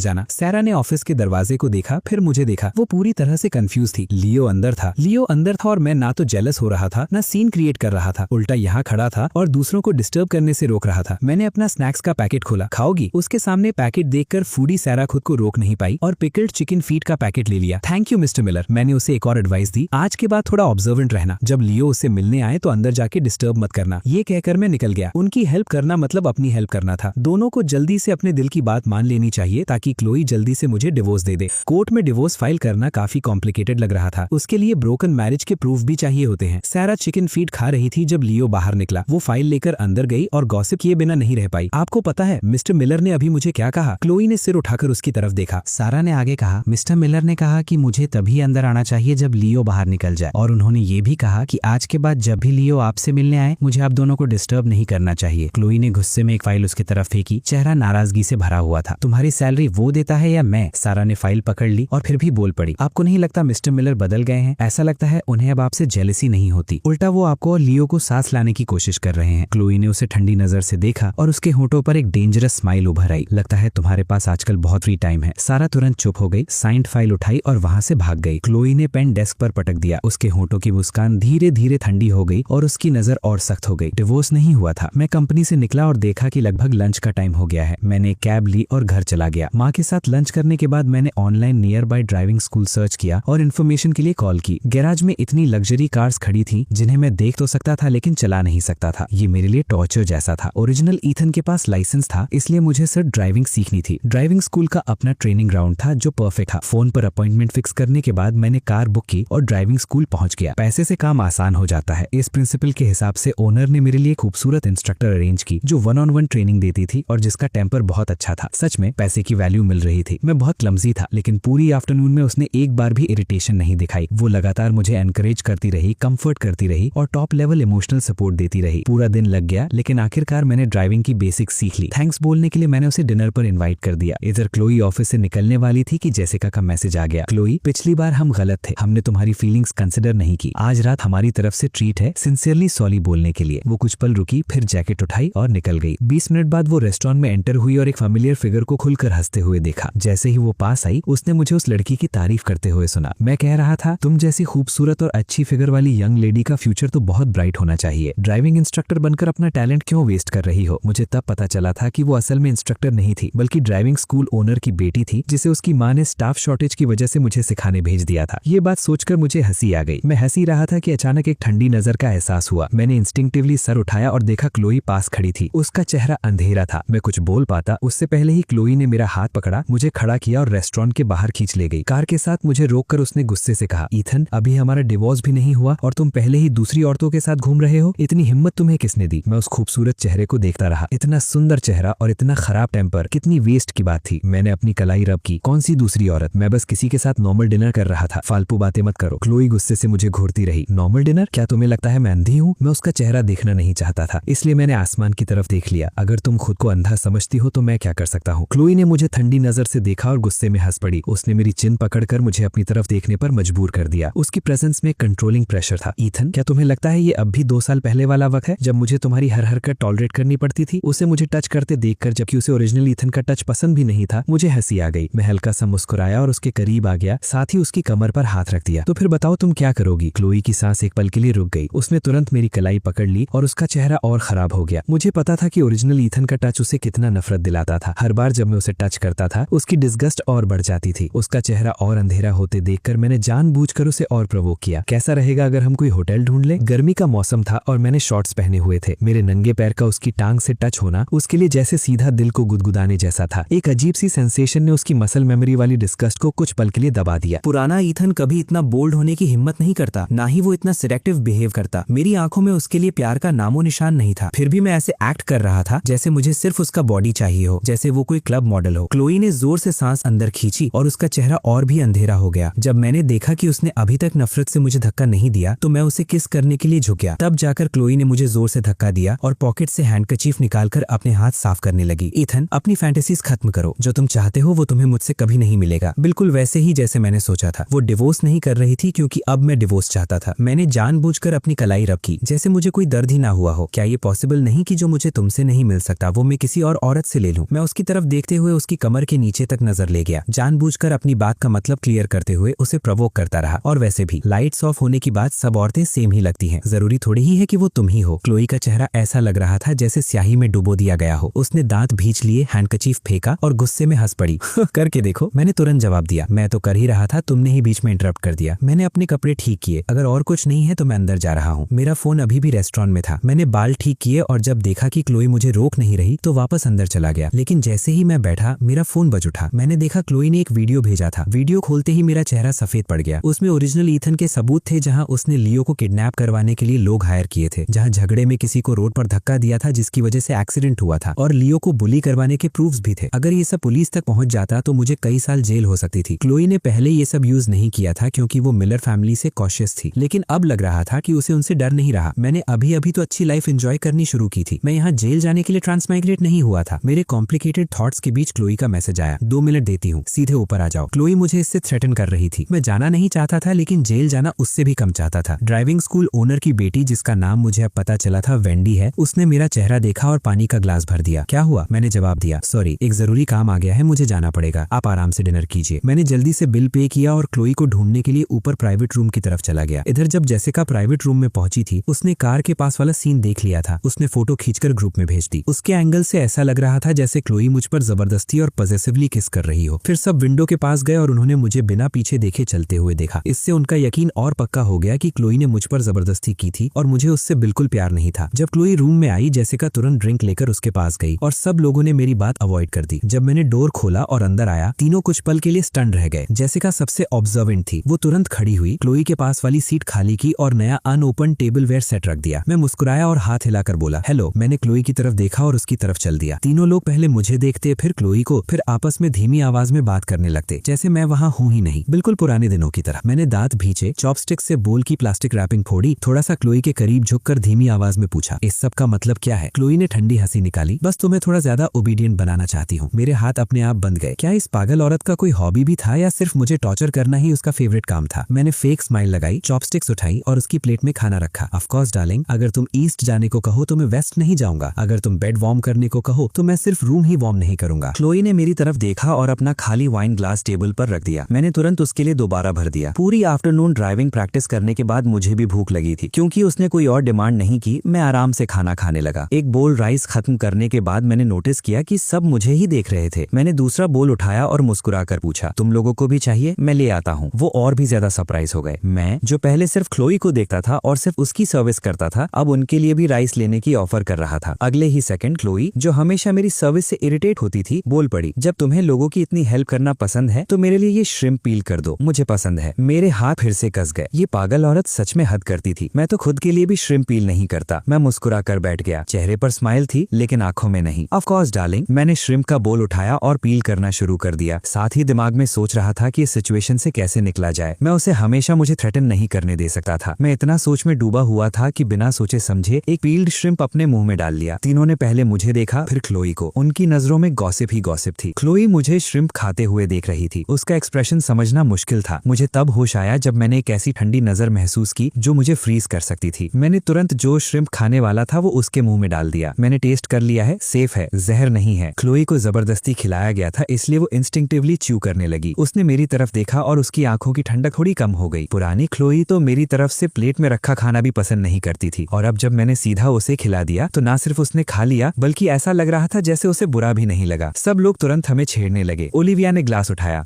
जाना। सैरा ने ऑफिस के दरवाजे को देखा, फिर मुझे देखा। वो पूरी तरह से कंफ्यूज थी। लियो अंदर था और मैं ना तो जेलस हो रहा था ना सीन क्रिएट कर रहा था, उल्टा यहाँ खड़ा था और दूसरों को डिस्टर्ब करने से रोक रहा था। मैंने अपना स्नैक्स का पैकेट खोला। खाओगी? उसके सामने पैकेट देखकर फूडी सैरा खुद को रोक नहीं पाई और पिकल्ड चिकन फीट का पैकेट ले लिया। Thank you mister Miller. मैंने उसे एक और एडवाइस दी, आज के बाद थोड़ा ऑब्जर्वेंट रहना। जब लियो उससे मिलने आए तो अंदर जाके डिस्टर्ब मत करना। ये कहकर मैं निकल गया। उनकी हेल्प करना मतलब अपनी हेल्प करना था। दोनों को जल्दी से अपने दिल की बात मान लेनी चाहिए ताकि क्लोई जल्दी से मुझे डिवोर्स दे दे। कोर्ट में डिवोर्स फाइल करना काफी कॉम्प्लिकेटेड लग रहा था। उसके लिए ब्रोकन मैरिज के प्रूफ भी चाहिए होते हैं। सैरा चिकन फीट खा रही थी जब लियो बाहर निकला। वो फाइल लेकर अंदर गई और गॉसिप किए बिना नहीं रह पाई। आपको पता है मिस्टर मिलर ने अभी मुझे क्या कहा? क्लोई ने सिर उठाकर उसकी तरफ देखा। सारा ने आगे कहा, मिस्टर मिलर ने कहा कि मुझे तभी अंदर आना चाहिए जब लियो बाहर निकल जाए, और उन्होंने ये भी कहा कि आज के बाद जब भी लियो आपसे मिलने आए मुझे आप दोनों को डिस्टर्ब नहीं करना चाहिए। क्लोई ने गुस्से में एक फाइल उसकी तरफ फेंकी। चेहरा नाराजगी से भरा हुआ था। तुम्हारी सैलरी वो देता है या मैं? सारा ने फाइल पकड़ ली और फिर भी बोल पड़ी, आपको नहीं लगता मिस्टर मिलर बदल गए हैं? ऐसा लगता है उन्हें अब आपसे जेलसी नहीं होती, उल्टा वो आपको और लियो को सांस लाने की कोशिश कर रहे हैं। क्लोई ने उसे ठंडी नजर से देखा और उसके होठों पर एक डेंजरस स्माइल उभर आई। लगता है तुम्हारे पास आजकल बहुत फ्री टाइम है। सारा तुरंत चुप हो गई, साइंड फाइल उठाई और वहां से भाग गई। क्लोई ने पेन डेस्क पर पटक दिया। उसके होठों की मुस्कान धीरे धीरे ठंडी हो गई और उसकी नजर और सख्त हो गई। डिवोर्स नहीं हुआ था। मैं कंपनी से निकला और देखा कि लगभग लंच का टाइम हो गया है। मैंने कैब ली और घर चला गया। माँ के साथ लंच करने के बाद मैंने online near by driving school search किया और इन्फॉर्मेशन के लिए कॉल की। गैराज में इतनी लग्जरी कार्स खड़ी थी जिन्हें मैं देख तो सकता था लेकिन चला नहीं सकता था। ये मेरे लिए टॉर्चर जैसा था। ओरिजिनल ईथन के पास लाइसेंस था, इसलिए मुझे सिर्फ ड्राइविंग सीखनी थी। ड्राइविंग स्कूल का अपना ट्रेनिंग ग्राउंड था जो परफेक्ट था। फोन पर अपॉइंटमेंट फिक्स करने के बाद मैंने कार बुक की और ड्राइविंग स्कूल पहुंच गया। पैसे से काम आसान हो जाता है, इस प्रिंसिपल के हिसाब से ओनर ने मेरे लिए खूबसूरत इंस्ट्रक्टर अरेंज की जो 1-on-1 ट्रेनिंग देती थी और जिसका टेम्पर बहुत अच्छा था। सच में पैसे की वैल्यू मिल रही थी। मैं बहुत क्लमजी था लेकिन पूरी आफ्टरनून में उसने एक बार भी इरिटेशन नहीं दिखाई। वो लगातार मुझे एनकरेज करती रही, कंफर्ट करती रही और टॉप लेवल इमोशनल सपोर्ट देती रही। पूरा दिन लग गया, लेकिन आखिरकार मैंने ड्राइविंग की बेसिक्स सीख ली। थैंक्स बोलने के लिए मैंने उसे डिनर पर इनवाइट कर दिया। इधर क्लोई ऑफिस से निकलने वाली थी कि जेसिका का मैसेज आ गया। क्लोई, पिछली बार हम गलत थे, हमने तुम्हारी फीलिंग्स कंसिडर नहीं की। आज रात हमारी तरफ से ट्रीट है, सिंसियरली सॉरी बोलने के लिए। वो कुछ पल रुकी, फिर जैकेट उठाई और निकल गई। 20 मिनट बाद वो रेस्टोरेंट में एंटर हुई और एक फेमिलियर फिगर को खुलकर हंसते हुए देखा। जैसे ही वो पास आई, उसने मुझे उस लड़की की तारीफ करते हुए सुना। मैं कह रहा था, तुम जैसी खूबसूरत और अच्छी फिगर वाली यंग लेडी का फ्यूचर तो बहुत ब्राइट होना चाहिए। ड्राइविंग इंस्ट्रक्टर बनकर अपना टैलेंट क्यों वेस्ट कर रही हो? मुझे तब पता चला था कि वो असल में इंस्ट्रक्टर नहीं थी, बल्कि ड्राइविंग स्कूल ओनर की बेटी थी, जिसे उसकी माँ ने स्टाफ शॉर्टेज की वजह से मुझे सिखाने भेज दिया था। ये बात सोचकर मुझे हंसी आ गई। मैं हंसी रहा था कि अचानक एक ठंडी नजर का एहसास हुआ। मैंने इंस्टिंक्टिवली सर उठाया और देखा क्लोई पास खड़ी थी। उसका चेहरा अंधेरा था। मैं कुछ बोल पाता उससे पहले ही क्लोई ने मेरा हाथ पकड़ा, मुझे खड़ा किया और रेस्टोरेंट के बाहर खींच ले गई। कार के साथ मुझे रोककर उसने गुस्से से कहा, ईथन, अभी हमारा डिवोर्स भी नहीं हुआ और तुम पहले ही दूसरी औरतों के साथ घूम रहे हो। इतनी हिम्मत तुम्हें किसने दी? मैं उस खूबसूरत चेहरे को देखता रहा। इतना सुंदर चेहरा और इतना खराब टेम्पर, कितनी वेस्ट की बात थी। मैंने अपनी कलाई रब की। कौन सी दूसरी औरत? मैं बस किसी के साथ नॉर्मल डिनर कर रहा था। फालतू बातें मत करो। क्लोई गुस्से से मुझे घूरती रही। Normal dinner? क्या तुम्हें लगता है मैं अंधी हूँ? मैं उसका चेहरा देखना नहीं चाहता था, इसलिए मैंने आसमान की तरफ देख लिया। अगर तुम खुद को अंधा समझती हो तो मैं क्या कर सकता हूँ? क्लोई ने मुझे ठंडी नजर से देखा और गुस्से में हंस पड़ी। उसने मेरी चिन पकड़कर मुझे अपनी तरफ देखने पर मजबूर कर दिया। उसकी प्रेजेंस में कंट्रोलिंग प्रेशर था। ईथन, क्या तुम्हें लगता है ये अब भी 2 साल पहले वाला वक्त है जब मुझे तुम्हारी हर हरकत टॉलरेट करनी पड़ती थी? उसे मुझे टच करते देखकर, जबकि उसे ओरिजिनल ईथन का टच पसंद भी नहीं था, मुझे हंसी आ गई। मैं हल्का सा मुस्कुराया और उसके करीब आ गया, साथ ही उसकी कमर पर हाथ रख दिया। तो फिर बताओ तुम क्या करोगी? क्लोई की सांस एक पल के लिए रुक गई। उसने तुरंत मेरी कलाई पकड़ ली और उसका चेहरा और खराब हो गया। मुझे पता था कि ओरिजिनल ईथन का टच उसे कितना नफरत दिलाता था। हर बार जब मैं उसे टच करता था, उसकी डिस्गस्ट और बढ़ जाती थी। उसका चेहरा और अंधेरा होते देखकर मैंने जानबूझकर उसे और प्रोवोक किया। कैसा रहेगा अगर हम कोई होटल ढूंढ ले? गर्मी का मौसम था और मैंने शॉर्ट्स पहने हुए थे। मेरे नंगे पैर का उसकी टांग से टच होना उसके लिए जैसे सीधा दिल को गुदगुदाने जैसा था। एक अजीब सी सेंसेशन ने उसकी मसल मेमोरी वाली डिस्गस्ट को कुछ पल के लिए दबा दिया। पुराना ईथन कभी इतना बोल्ड होने की हिम्मत नहीं करता, ना ही वो इतना सिलेक्टिव बिहेव करता। मेरी आंखों में उसके लिए प्यार का नामो निशान नहीं था। फिर भी मैं ऐसे एक्ट कर रहा था जैसे मुझे सिर्फ उसका बॉडी चाहिए हो, जैसे वो कोई क्लब मॉडल हो। क्लोई ने जोर से सांस अंदर खींची और उसका चेहरा और भी अंधेरा हो गया। जब मैंने देखा कि उसने अभी तक नफरत से मुझे धक्का नहीं दिया, तो मैं उसे किस करने के लिए झुक गया। तब जाकर क्लोई ने मुझे जोर से धक्का दिया और पॉकेट से हैंडकरचीफ निकालकर अपने हाथ साफ करने लगी। ईथन, अपनी फैंटेसीज खत्म करो। जो तुम चाहते हो वो तुम्हें मुझसे कभी नहीं मिलेगा। बिल्कुल वैसे ही जैसे मैंने सोचा था। वो डिवोर्स नहीं कर रही थी क्योंकि अब मैं डिवोर्स चाहता था। मैंने जानबूझकर अपनी कलाई रब की, जैसे मुझे कोई दर्द ही ना हुआ हो। क्या ये पॉसिबल नहीं कि जो मुझे तुमसे नहीं मिल सकता वो मैं किसी और औरत से ले लूं? मैं उसकी तरफ देखते हुए उसकी कमर के नीचे तक नजर ले गया, जानबूझकर अपनी बात का मतलब क्लियर करते हुए उसे प्रवोक करता रहा। और वैसे भी लाइट्स ऑफ होने की बाद सब औरतें सेम ही लगती हैं। जरूरी थोड़ी ही है कि वो तुम ही हो। क्लोई का चेहरा ऐसा लग रहा था जैसे स्याही में डुबो दिया गया हो। उसने दांत भींच लिए, हैंडकरचीफ फेंका और गुस्से में हंस पड़ी। करके देखो, मैंने तुरंत जवाब दिया। मैं तो कर ही रहा था, तुमने ही बीच में इंटरप्ट कर दिया। मैंने अपने कपड़े ठीक किए। अगर और कुछ नहीं है तो मैं अंदर जा रहा हूँ। मेरा फोन अभी भी रेस्टोरेंट में था। मैंने बाल ठीक किए और जब देखा कि क्लोई मुझे रोक नहीं रही तो वापस अंदर चला गया। लेकिन जैसे ही मैं बैठा, मेरा फोन बज उठा। मैंने देखा क्लोई ने एक वीडियो भेजा था। वीडियो खोलते ही मेरा चेहरा सफेद पड़ गया। उसमें ओरिजिनल ईथन के सबूत थे, जहां उसने लियो को किडनैप करवाने के लिए लोग हायर किए थे, जहां झगड़े में किसी को रोड पर धक्का दिया था जिसकी वजह से एक्सीडेंट हुआ था, और लियो को बुली करवाने के प्रूफ्स भी थे। अगर ये सब पुलिस तक पहुंच जाता तो मुझे कई साल जेल हो सकती थी। क्लोई ने पहले ये सब यूज नहीं किया था क्योंकि वो मिलर फैमिली से कॉशियस थी, लेकिन अब लग रहा था कि उसे उनसे डर नहीं रहा। मैंने अभी अभी तो अच्छी लाइफ एंजॉय करनी शुरू की थी। मैं यहाँ जेल जाने के लिए ट्रांसमाइग्रेट नहीं हुआ था। मेरे कॉम्प्लिकेटेड थॉट्स के बीच क्लोई का मैसेज आया, 2 मिनट देती हूँ, सीधे ऊपर आ जाओ। क्लोई मुझे इससे थ्रेटन कर रही थी। मैं जाना नहीं चाहता था, लेकिन जेल जाना उससे भी कम चाहता था। ड्राइविंग स्कूल ओनर की बेटी, जिसका नाम मुझे अब पता चला था वेंडी है, उसने मेरा चेहरा देखा और पानी का ग्लास भर दिया। क्या हुआ? मैंने जवाब दिया, सॉरी, एक जरूरी काम आ गया है, मुझे जाना पड़ेगा, आप आराम से डिनर कीजिए। मैंने जल्दी से बिल पे किया और क्लोई को ढूंढने के लिए ऊपर प्राइवेट रूम की तरफ चला गया। इधर जब जेसिका प्राइवेट रूम में पहुंची थी, उसने कार के पास वाला सीन देख लिया था। उसने फोटो खींचकर ग्रुप में भेज दी। उसके एंगल से ऐसा लग रहा था जैसे क्लोई मुझ पर जबरदस्ती और पॉजेसिवली किस कर रही हो। फिर सब विंडो के पास गए और उन्होंने मुझे बिना पीछे देखे चलते हुए देखा। इससे उनका यकीन और पक्का हो गया कि क्लोई ने मुझ पर जबरदस्ती की थी और मुझे उससे बिल्कुल प्यार नहीं था। जब क्लोई रूम में आई, जेसिका तुरंत ड्रिंक लेकर उसके पास गई और सब लोगों ने मेरी बात अवॉइड कर दी। जब मैंने डोर खोला और अंदर आया, तीनों कुछ पल के लिए स्टन रह गए। जेसिका सबसे ऑब्जर्वेंट थी। वो तुरंत खड़ी हुई, क्लोई के पास वाली सीट खाली की और नया अनओपन टेबल वेयर सेट रख दिया। मैं मुस्कुराया और हाथ हिलाकर बोला, हेलो। मैंने क्लोई की तरफ देखा और उसकी तरफ चल दिया। तीनों लोग पहले मुझे देखते, फिर क्लोई को, फिर आपस में धीमी आवाज में बात करने लगते, जैसे मैं वहाँ हूँ ही नहीं, बिल्कुल पुराने दिनों की तरह। मैंने दांत भींचे, चॉपस्टिक से बोल की प्लास्टिक रैपिंग फोड़ी, थोड़ा सा क्लोई के करीब झुक झुककर धीमी आवाज में पूछा, इस सब का मतलब क्या है? क्लोई ने ठंडी हंसी निकाली, बस तुम्हें थोड़ा ज्यादा ओबीडियंट बनाना चाहती हूँ। मेरे हाथ अपने आप बंद गए। क्या इस पागल औरत का कोई हॉबी भी था या सिर्फ मुझे टॉर्चर करना ही उसका फेवरेट काम था? मैंने फेक स्माइल लगाई, चॉपस्टिक्स उठाई और उसकी प्लेट में खाना रखा। ऑफ कोर्स डार्लिंग, अगर तुम ईस्ट जाने को कहो तो मैं वेस्ट नहीं जाऊंगा। अगर तुम बेड वार्म करने को कहो तो मैं सिर्फ रूम ही वार्म नहीं करूंगा। क्लोई ने मेरी तरफ देखा और अपना खाली वाइन ग्लास टेबल पर रख दिया। मैंने तुरंत उसके लिए दोबारा भर दिया। पूरी आफ्टरनून ड्राइविंग प्रैक्टिस करने के बाद मुझे भी भूख लगी थी। क्योंकि उसने कोई और डिमांड नहीं की, मैं आराम से खाना खाने लगा। एक बोल राइस खत्म करने के बाद मैंने नोटिस किया कि सब मुझे ही देख रहे थे। मैंने दूसरा बोल उठाया और मुस्कुरा कर पूछा, तुम लोगों को भी चाहिए? मैं ले आता हूँ। वो और भी ज्यादा सरप्राइज हो गए। मैं जो पहले सिर्फ क्लोई को देखता था और सिर्फ उसकी सर्विस करता था, अब उनके लिए भी राइस लेने की ऑफर कर रहा था। अगले ही सेकंड क्लोई, जो हमेशा मेरी सर्विस से इरिटेट होती थी, बोल पड़ी, जब तुम्हें लोगों की इतनी हेल्प करना पसंद है तो मेरे लिए ये श्रिम्प पील कर दो, मुझे पसंद है। मेरे हाथ फिर से कस गए। ये पागल औरत सच में हद करती थी। मैं तो खुद के लिए भी श्रिम्प पील नहीं करता। मैं मुस्कुरा कर बैठ गया। चेहरे पर स्माइल थी लेकिन आंखों में नहीं। ऑफ कोर्स डार्लिंग, मैंने श्रिम्प का बोल उठाया और पील करना शुरू कर दिया। साथ ही दिमाग में सोच रहा था कि इस सिचुएशन से कैसे निकला जाए। मैं उसे हमेशा मुझे थ्रेटन नहीं करने दे सकता था। मैं इतना सोच में डूबा हुआ था कि बिना सोचे समझे एक पील्ड श्रिम्प अपने मुंह में डाल लिया। तीनों ने पहले मुझे देखा, फिर क्लोई को। उनकी नजरों में गॉसिप ही गॉसिप थी। क्लोई मुझे श्रिम्प खाते हुए देख रही थी। उसका एक्सप्रेशन समझना मुश्किल था। मुझे तब होश आया जब मैंने एक ऐसी ठंडी नजर महसूस की जो मुझे फ्रीज कर सकती थी। मैंने तुरंत जो श्रिम्प खाने वाला था वो उसके मुंह में डाल दिया। मैंने टेस्ट कर लिया है, सेफ है, जहर नहीं है। क्लोई को जबरदस्ती खिलाया गया था, इसलिए वो इंस्टिंक्टिवली च्यू करने लगी। उसने मेरी तरफ देखा और उसकी आंखों की ठंडक थोड़ी कम हो गई। पुरानी क्लोई तो मेरी तरफ से प्लेट में रखा खाना भी पसंद नहीं करती थी, और अब जब मैंने सीधा उसे खिला दिया तो ना सिर्फ उसने खा लिया बल्कि ऐसा लग रहा था जैसे उसे बुरा भी नहीं लगा। सब लोग तुरंत हमें छेड़ने लगे। ओलिविया ने ग्लास उठाया,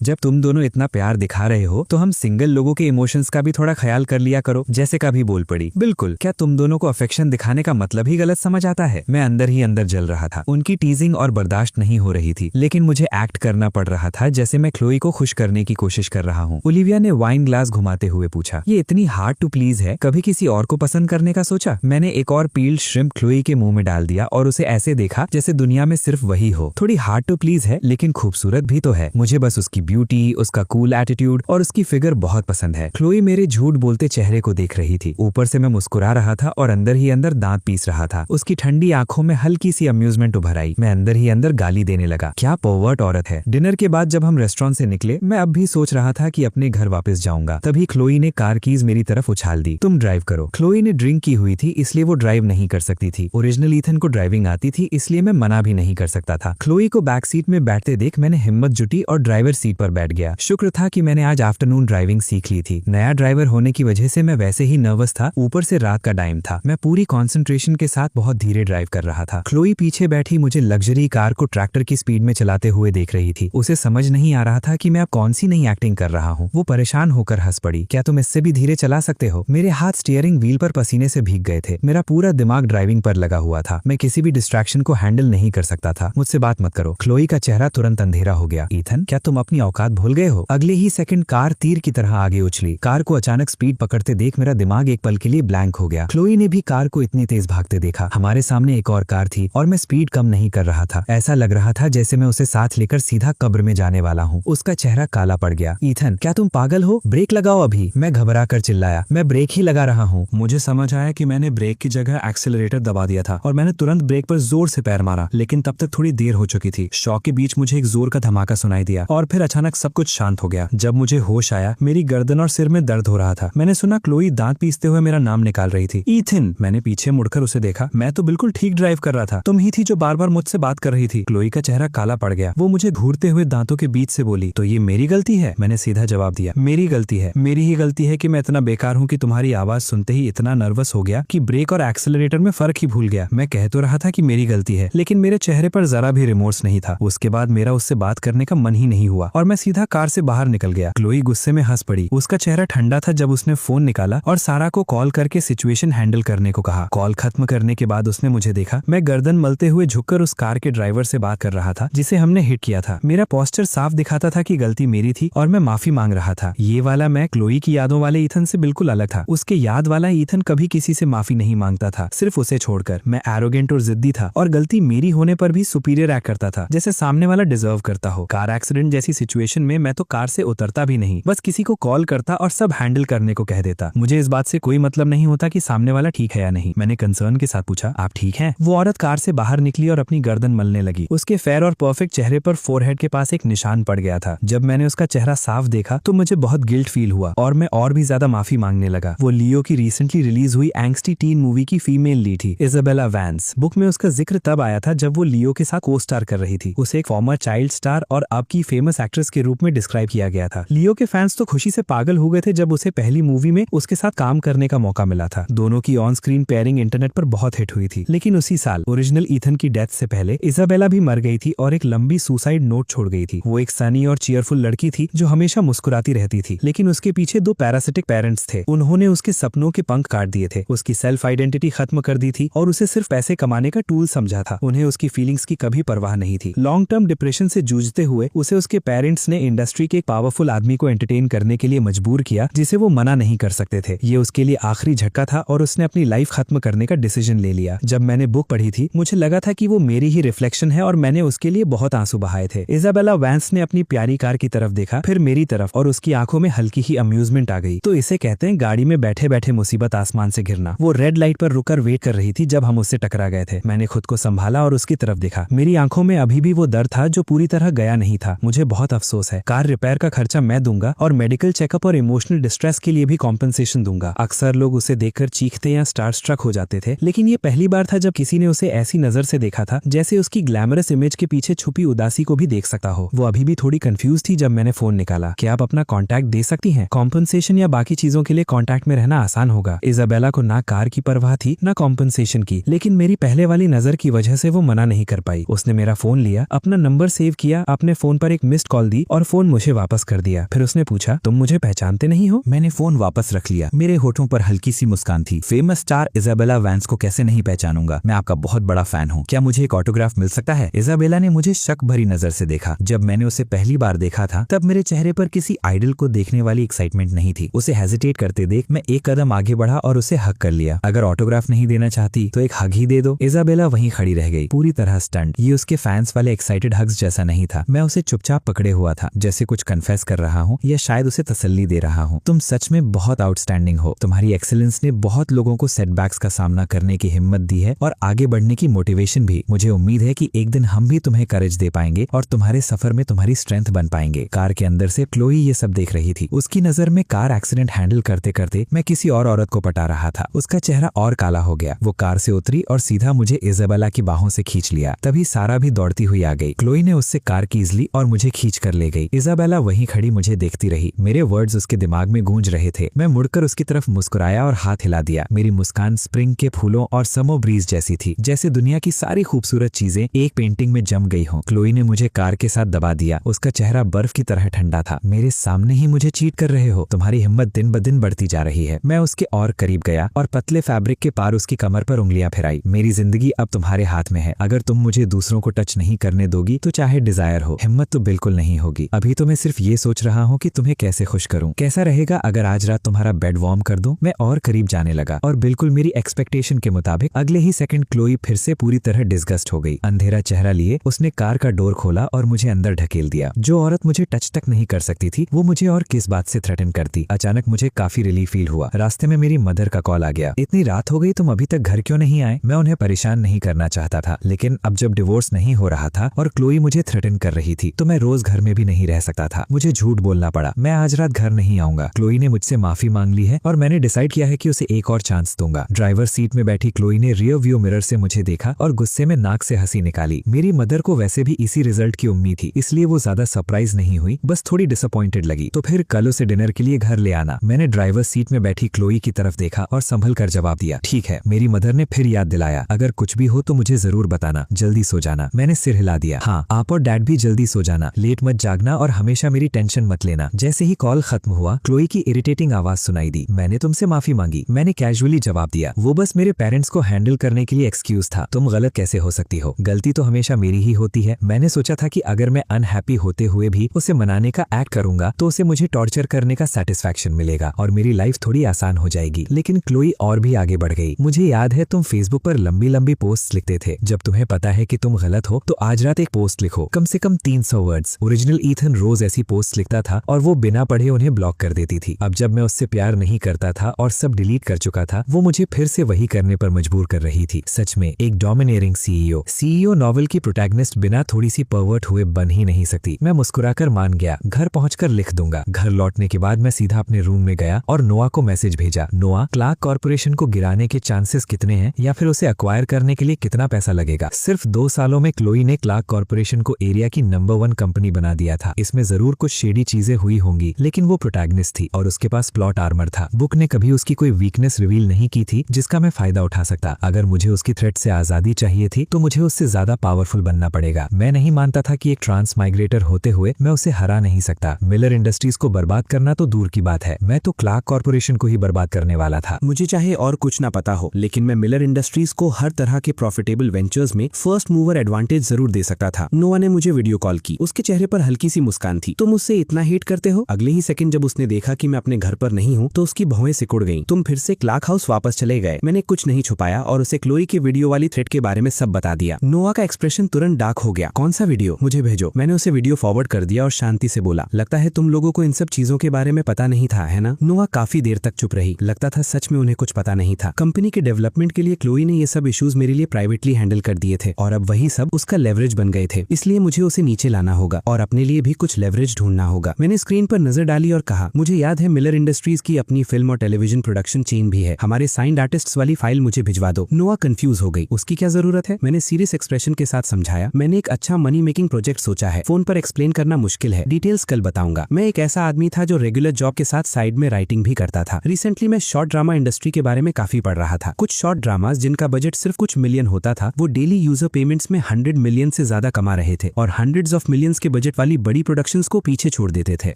जब तुम दोनों इतना प्यार दिखा रहे हो तो हम सिंगल लोगों के इमोशंस का भी थोड़ा ख्याल कर लिया करो। जैसे का भी बोल पड़ी, बिल्कुल, क्या तुम दोनों को अफेक्शन दिखाने का मतलब ही गलत समझ आता है? मैं अंदर ही अंदर जल रहा था। उनकी टीजिंग और बर्दाश्त नहीं हो रही थी, लेकिन मुझे एक्ट करना पड़ रहा था जैसे मैं क्लोई को खुश करने की कोशिश कर रहा हूँ। ओलिविया ने वाइन ग्लास घुमाते हुए पूछा, ये इतनी हार्ड टू प्लीज है, कभी किसी और को पसंद करने का सोचा? मैंने एक और पील्ड श्रिम्प क्लोई के मुंह में डाल दिया और उसे ऐसे देखा जैसे दुनिया में सिर्फ वही हो। थोड़ी हार्ड टू प्लीज है लेकिन खूबसूरत भी तो है। मुझे बस उसकी ब्यूटी, उसका कूल एटीट्यूड और उसकी फिगर बहुत पसंद है। क्लोई मेरे झूठ बोलते चेहरे को देख रही थी। ऊपर से मैं मुस्कुरा रहा था और अंदर ही अंदर दांत पीस रहा था। उसकी ठंडी आंखों में हल्की सी अम्यूजमेंट उभर आई। मैं अंदर ही अंदर गाली देने लगा, क्या पर्वर्ट औरत है। डिनर के बाद जब हम रेस्टोरेंट से निकले, मैं अब भी सोच रहा था कि अपने घर वापस जाऊंगा। तभी क्लोई ने कार कीज मेरी तरफ उछाल दी, तुम ड्राइव करो। क्लोई ने ड्रिंक की हुई थी इसलिए वो ड्राइव नहीं कर सकती थी। ओरिजिनल ईथन को ड्राइविंग आती थी इसलिए मैं मना भी नहीं कर सकता था। क्लोई को बैक सीट में बैठते देख मैंने हिम्मत जुटी और ड्राइवर सीट पर बैठ गया। शुक्र था कि मैंने आज आफ्टरनून ड्राइविंग सीख ली थी। नया ड्राइवर होने की वजह से मैं वैसे ही नर्वस था, ऊपर से रात का टाइम था। मैं पूरी कंसंट्रेशन के साथ बहुत धीरे ड्राइव कर रहा था। क्लोई पीछे बैठी मुझे लग्जरी कार को ट्रैक्टर की स्पीड में चलाते हुए देख रही थी। उसे समझ नहीं आ रहा था कि मैं अब कौन सी नई एक्टिंग कर रहा हूँ। वो परेशान होकर हंस पड़ी, क्या तुम इससे भी धीरे चला सकते हो? मेरे हाथ स्टीयरिंग व्हील पर पसीने से भीग गए थे। मेरा पूरा दिमाग ड्राइविंग पर लगा हुआ था। मैं किसी भी डिस्ट्रैक्शन को हैंडल नहीं कर सकता था। मुझसे बात मत करो। क्लोई का चेहरा तुरंत अंधेरा हो गया। ईथन, क्या तुम अपनी औकात भूल गए हो? अगले ही सेकंड कार तीर की तरह आगे उछली। कार को अचानक स्पीड पकड़ते देख मेरा दिमाग एक पल के लिए ब्लैंक हो गया। क्लोई ने भी कार को इतनी तेज भागते देखा। हमारे सामने एक और कार थी और मैं स्पीड कम नहीं कर रहा था। ऐसा लग रहा था जैसे मैं उसे साथ लेकर सीधा कब्र में जाने वाला हूँ। उसका चेहरा काला पड़ गया। ईथन, क्या तुम पागल हो? ब्रेक लगाओ अभी। मैं घबरा कर चिल्लाया, मैं ब्रेक ही लगा रहा हूँ। मुझे समझ आया कि मैंने ब्रेक की जगह एक्सेलरेटर दबा दिया था और मैंने तुरंत ब्रेक पर जोर से पैर मारा, लेकिन तब तक थोड़ी देर हो चुकी थी। शॉक के बीच मुझे एक जोर का धमाका सुनाई दिया और फिर अचानक सब कुछ शांत हो गया। जब मुझे होश आया, मेरी गर्दन और सिर में दर्द हो रहा था। मैंने सुना क्लोई दांत पीसते हुए मेरा नाम निकाल रही थी, ईथन। मैंने पीछे मुड़कर उसे देखा। मैं तो बिल्कुल ठीक ड्राइव कर रहा था, तुम ही थी जो बार बार मुझसे बात कर रही थी। क्लोई का चेहरा काला पड़ गया। वो मुझे घूरते हुए दांतों के बीच से बोली, तो ये मेरी गलती है? मैंने सीधा जवाब दिया, मेरी गलती है। मेरी ही गलती है कि मैं इतना बेकार हूँ कि तुम्हारी आवाज सुनते ही इतना नर्वस हो गया कि ब्रेक और एक्सेलरेटर में फर्क ही भूल गया। मैं कह तो रहा था कि मेरी गलती है, लेकिन मेरे चेहरे पर जरा भी रिमोर्स नहीं था। उसके बाद मेरा उससे बात करने का मन ही नहीं हुआ और मैं सीधा कार से बाहर निकल गया। क्लोई गुस्से में हंस पड़ी। उसका चेहरा ठंडा था जब उसने फोन निकाला और सारा को कॉल करके सिचुएशन हैंडल करने को कहा। कॉल खत्म करने के बाद उसने मुझे देखा। मैं गर्दन मलते हुए झुककर उस कार के ड्राइवर से बात कर रहा था जिसे हमने हिट किया था। मेरा पोस्टर साफ दिखाता था कि गलती मेरी थी और मैं माफी मांग रहा था। ये वाला मैं क्लोई की यादों वाले ईथन से बिल्कुल अलग था। उसके याद वाला ईथन कभी किसी से माफी नहीं मांगता था, सिर्फ उसे छोड़कर। मैं एरोगेंट और जिद्दी था और गलती मेरी होने पर भी सुपीरियर एक्ट करता था, जैसे सामने वाला डिजर्व करता हो। कार एक्सीडेंट जैसी सिचुएशन में मैं तो कार से उतरता भी नहीं, बस किसी को कॉल करता और सब हैंडल करने को कह देता। मुझे इस बात से कोई मतलब नहीं होता कि सामने वाला ठीक है या नहीं। मैंने कंसर्न के साथ पूछा, आप ठीक हैं? वो औरत कार से बाहर निकली और अपनी गर्दन मलने लगी। उसके फेयर और परफेक्ट चेहरे पर फोरहेड के पास एक निशान पड़ गया था। जब मैंने उसका चेहरा साफ देखा तो मुझे बहुत गिल्ट फील हुआ और मैं और भी ज्यादा माफी मांगने लगा। वो लियो की रिसेंटली रिलीज हुई एंग्स्टी टीन मूवी की फीमेल लीड थी, इजाबेला वैंस। बुक में उसका जिक्र तब आया था जब वो लियो के साथ को स्टार कर रही थी। उसे एक फॉर्मर चाइल्ड स्टार और अब की फेमस एक्ट्रेस के रूप में डिस्क्राइब किया गया था। लियो के फैंस तो खुशी से पागल हो गए थे जब उसे पहली मूवी में उसके साथ काम करने का मौका मिला था। दोनों की ऑन स्क्रीन पेयरिंग इंटरनेट पर बहुत हिट हुई थी। लेकिन उसी साल ओरिजिनल ईथन की डेथ से पहले इजाबेला भी मर गई थी और एक लंबी सुसाइड नोट छोड़ गई थी। वो एक सनी और चीयरफुल लड़की थी जो हमेशा मुस्कुराती रहती थी, लेकिन उसके पीछे दो पैरासिटिक पेरेंट्स थे। उन्होंने उसके सपनों के पंख काट दिए थे, उसकी सेल्फ आइडेंटिटी खत्म कर दी थी और उसे सिर्फ पैसे कमाने का टूल समझा था। उन्हें उसकी फीलिंग्स की कभी परवाह नहीं थी। लॉन्ग टर्म डिप्रेशन से जूझते हुए उसे उसके पेरेंट्स ने इंडस्ट्री के एक पावरफुल आदमी को एंटरटेन करने के लिए मजबूर किया, जिसे वो मना नहीं कर सकते थे। ये उसके लिए आखिरी झटका था और उसने अपनी लाइफ खत्म करने का डिसीजन ले लिया। जब मैंने बुक पढ़ी थी मुझे लगा था कि वो मेरी ही रिफ्लेक्शन है और मैंने उसके लिए बहुत आंसू बहाए थे। इजाबेला वैंस ने अपनी प्यारी कार की तरफ देखा, फिर मेरी तरफ, और उसकी आंखों में हल्की ही अम्यूजमेंट आ गई। तो इसे कहते हैं गाड़ी में बैठे बैठे मुसीबत आसमान से गिरना। वो रेड लाइट पर रुककर वेट कर रही थी जब हम उससे टकरा गए थे। मैंने खुद को संभाला और उसकी तरफ देखा। मेरी आंखों में अभी भी वो दर्द था जो पूरी तरह गया नहीं था। मुझे बहुत अफसोस है। कार रिपेयर का खर्चा मैं दूंगा और मेडिकल चेकअप और इमोशनल डिस्ट्रेस के लिए भी कॉम्पेंसेशन दूंगा। अक्सर लोग उसे देखकर चीखते या स्टार स्ट्रक हो जाते थे, लेकिन ये पहली बार था जब किसी ने उसे ऐसी नजर से देखा था जैसे उसकी ग्लैमरस इमेज के पीछे छुपी उदासी को भी देख सकता हो। वो अभी भी थोड़ी कंफ्यूज थी जब मैंने फोन निकाला। क्या आप अपना कॉन्टैक्ट दे सकती हैं? कॉम्पेंसेशन या बाकी चीजों के लिए कॉन्टैक्ट में रहना आसान होगा। इजाबेला को ना कार की परवाह थी ना कॉम्पेंसेशन की, लेकिन मेरी पहले वाली नजर की वजह से वो मना नहीं कर पाई। उसने मेरा फोन लिया, अपना नंबर सेव किया, अपने फोन पर एक मिस्ड कॉल दी और फोन मुझे वापस कर दिया। फिर उसने पूछा, तुम मुझे पहचानते नहीं हो? मैंने फोन वापस रख लिया। मेरे होठों पर हल्की सी मुस्कान थी। फेमस स्टार इजाबेला वैंस को कैसे नहीं पहचानूंगा? मैं आपका बहुत बड़ा फैन हूँ। क्या मुझे एक ऑटोग्राफ मिल सकता है? इजाबेला ने मुझे शक भरी नजर से देखा। जब मैंने उसे पहली बार देखा था तब मेरे चेहरे पर किसी आइडल को देखने वाली एक्साइटमेंट नहीं थी। उसे हेजिटेट करते देख मैं एक कदम आगे बढ़ा और उसे हक कर लिया। अगर ऑटोग्राफ नहीं देना चाहती तो एक हग ही दे दो। इजाबेला वहीं खड़ी रह गई, पूरी तरह स्टंट। ये उसके फैंस वाले एक्साइटेड हग्स जैसा नहीं था। मैं उसे चुपचाप पकड़े हुआ था, जैसे कुछ कन्फेस कर रहा हूँ या शायद उसे तसल्ली दे रहा हूँ। तुम सच में बहुत आउटस्टैंडिंग हो। तुम्हारी एक्सीलेंस ने बहुत लोगों को सेटबैक्स का सामना करने की हिम्मत दी है और आगे बढ़ने की मोटिवेशन भी। मुझे उम्मीद है कि एक दिन हम भी तुम्हें करेज दे पाएंगे और तुम्हारे सफर में तुम्हारी स्ट्रेंथ बन पाएंगे। कार के अंदर से क्लोई ये सब देख रही थी। उसकी नजर में कार एक्सीडेंट हैंडल करते करते मैं किसी और औरत को पटा रहा था। उसका चेहरा और काला हो गया। वो कार से उतरी और सीधा मुझे इजाबेला की बाहों से खींच लिया। तभी सारा भी दौड़ती हुई आ गई। क्लोई ने उससे कार कीज ली और मुझे खींच कर ले गई। इजाबेला वहीं खड़ी मुझे देखती रही। मेरे वर्ड्स उसके दिमाग में गूंज रहे थे। मैं मुड़कर उसकी तरफ मुस्कुराया और हाथ हिला दिया। मेरी मुस्कान स्प्रिंग के फूलों और समर ब्रीज जैसी थी, जैसे दुनिया की सारी खूबसूरत चीजें एक पेंटिंग में जम गई हों। क्लोई ने मुझे कार के साथ दबा दिया। उसका चेहरा बर्फ की तरह ठंडा था। मेरे सामने ही मुझे चीट कर रहे हो? तुम्हारी हिम्मत दिन ब दिन बढ़ती जा रही है। मैं उसके और करीब गया और पतले फैब्रिक के पार उसकी कमर पर उंगलियां फिराई। मेरी जिंदगी अब तुम्हारे हाथ में है। अगर तुम मुझे दूसरों को टच नहीं करने दोगी तो चाहे डिजायर हो, हिम्मत तो बिल्कुल नहीं होगी। अभी तो मैं सिर्फ ये सोच रहा हूँ कि तुम्हें कैसे खुश करूँ। कैसा रहेगा अगर आज रात तुम्हारा बेड वार्म कर दूं? मैं और करीब जाने लगा और बिल्कुल मेरी एक्सपेक्टेशन के मुताबिक अगले ही सेकंड क्लोई फिर से पूरी तरह डिस्गस्ट हो गई। अंधेरा चेहरा लिए उसने कार का डोर खोला और मुझे अंदर ढकेल दिया। जो औरत मुझे टच तक नहीं कर सकती थी वो मुझे और किस बात से थ्रेटन करती। अचानक मुझे काफी रिलीफ फील हुआ। रास्ते में मेरी मदर का कॉल आ गया। इतनी रात हो गई, तुम अभी तक घर क्यों नहीं आए? मैं उन्हें परेशान नहीं करना चाहता था, लेकिन अब जब डिवोर्स नहीं हो रहा था और क्लोई मुझे थ्रेटन कर रही थी तो मैं रोज घर में भी नहीं रह सकता था। मुझे झूठ बोलना पड़ा। मैं आज रात घर नहीं आऊंगा। क्लोई ने मुझसे माफी मांग ली है और मैंने डिसाइड किया है कि उसे एक और चांस दूंगा। ड्राइवर सीट में बैठी क्लोई ने रियर व्यू मिरर से मुझे देखा और गुस्से में नाक से हंसी निकाली। मेरी मदर को वैसे भी इसी रिजल्ट की उम्मीद थी, इसलिए वो ज्यादा सरप्राइज नहीं हुई, बस थोड़ी डिसअपॉइंटेड लगी। तो फिर कल उसे डिनर के लिए घर ले आना। मैंने ड्राइवर सीट में बैठी क्लोई की तरफ देखा और संभल कर जवाब दिया, ठीक है। मेरी मदर ने फिर याद दिलाया, अगर कुछ भी हो तो मुझे जरूर बताना। जल्दी सो जाना। मैंने सिर हिला दिया। हाँ, आप और डैड भी जल्दी सो जाना। लेट मत जागना और हमेशा मेरी टेंशन मत लेना। जैसे ही कॉल खत्म हुआ क्लोई की इरिटेटिंग आवाज सुनाई दी। मैंने तुमसे माफी मांगी। मैंने कैजुअली जवाब दिया, वो बस मेरे पेरेंट्स को हैंडल करने के लिए एक्सक्यूज था। तुम गलत कैसे हो सकती हो? गलती तो हमेशा मेरी ही होती है। मैंने सोचा था कि अगर मैं अनहैप्पी होते हुए भी उसे मनाने का एक्ट करूंगा तो उसे मुझे टॉर्चर करने का सेटिस्फैक्शन मिलेगा और मेरी लाइफ थोड़ी आसान हो जाएगी। लेकिन क्लोई और भी आगे बढ़ गई। मुझे याद है तुम फेसबुक पर लंबी लंबी पोस्ट लिखते थे। जब तुम्हें पता है कि तुम गलत हो तो आज रात एक पोस्ट लिखो, कम से कम 300 वर्ड्स। ओरिजिनल ओरिजिनल ईथन रोज ऐसी पोस्ट लिखता था और वो बिना पढ़े उन्हें ब्लॉक कर देती थी। अब जब मैं उससे प्यार नहीं करता था और सब डिलीट कर चुका था, वो मुझे फिर से वही करने पर मजबूर कर रही थी। सच में एक डोमिनेटिंग सीईओ नॉवल की प्रोटैगनिस्ट बिना थोड़ी सी परवर्ट हुए बन ही नहीं सकती। मैं मुस्कुराकर मान गया, घर पहुंचकर लिख दूंगा। घर लौटने के बाद मैं सीधा अपने रूम में गया और नोआ को मैसेज भेजा, नोआ, क्लार्क कॉर्पोरेशन को गिराने के चांसेस कितने हैं या फिर उसे अक्वायर करने के लिए कितना पैसा लगेगा। सिर्फ 2 सालों में क्लोई ने क्लार्क कॉर्पोरेशन को एरिया की नंबर 1 कंपनी बना दिया था। इसमें जरूर कुछ शेडी चीजें हुई होंगी, लेकिन वो प्रोटैगनिस्ट थी और उसके पास प्लॉट आर्मर था। बुक ने कभी उसकी कोई वीकनेस रिवील नहीं की थी जिसका मैं फायदा उठा सकता। अगर मुझे उसकी थ्रेट से आजादी चाहिए थी तो मुझे उससे ज्यादा पावरफुल बनना पड़ेगा। मैं नहीं मानता था कि एक ट्रांस माइग्रेटर होते हुए मैं उसे हरा नहीं सकता। मिलर इंडस्ट्रीज को बर्बाद करना तो दूर की बात है, मैं तो क्लार्क कॉर्पोरेशन को ही बर्बाद करने वाला था। मुझे चाहे और कुछ ना पता हो, लेकिन मैं मिलर इंडस्ट्रीज को हर तरह के प्रॉफिटेबल वेंचर्स में फर्स्ट मूवर एडवांटेज जरूर दे सकता था। नोआ ने मुझे वीडियो कॉल की, उसके चेहरे पर हल्की सी मुस्कान थी। तुम मुझसे इतना हेट करते हो? अगले ही सेकंड जब उसने देखा कि मैं अपने घर पर नहीं हूँ तो उसकी भौहें सिकुड़ गईं। तुम फिर से क्लार्क हाउस वापस चले गए। मैंने कुछ नहीं छुपाया और उसे क्लोई के वीडियो वाली थ्रेड के बारे में सब बता दिया। नोआ का एक्सप्रेशन तुरंत डार्क हो गया। कौन सा वीडियो? मुझे भेजो। मैंने उसे वीडियो फॉरवर्ड कर दिया और शांति से बोला, लगता है तुम लोगों को इन सब चीजों के बारे में पता नहीं था, है ना? नोआ काफी देर तक चुप रही। लगता था सच में उन्हें कुछ पता नहीं था। कंपनी के डेवलपमेंट के लिए क्लोई ने ये सब इश्यूज मेरे लिए प्राइवेटली हैंडल कर दिए थे और अब वही सब उसका लेवरेज बन गए थे। इसलिए मुझे उसे नीचे लाना होगा और अपने लिए भी कुछ लेवरेज ढूंढना होगा। मैंने स्क्रीन पर नजर डाली और कहा, मुझे याद है मिलर इंडस्ट्रीज की अपनी फिल्म और टेलीविजन प्रोडक्शन चेन भी है। हमारे साइंड आर्टिस्ट्स वाली फाइल मुझे भिजवा दो। नोआ कंफ्यूज हो गई। उसकी क्या जरूरत है? मैंने सीरियस एक्सप्रेशन के साथ समझाया, मैंने एक अच्छा मनी मेकिंग प्रोजेक्ट सोचा है। फोन पर एक्सप्लेन करना मुश्किल है, डिटेल्स कल बताऊंगा। मैं एक ऐसा आदमी था जो रेगुलर जॉब के साथ साइड में राइटिंग भी करता था। रिसेंटली मैं शॉर्ट ड्रामा इंडस्ट्री के बारे में काफी पढ़ रहा था। कुछ शॉर्ट ड्रामास जिनका बजट सिर्फ कुछ मिलियन होता था, वो डेली यूजर पेमेंट्स में 100 मिलियन से ज्यादा कमा रहे थे और हंड्रेड्स ऑफ मिलियंस के बजट वाली बड़ी प्रोडक्शंस को पीछे छोड़ देते थे।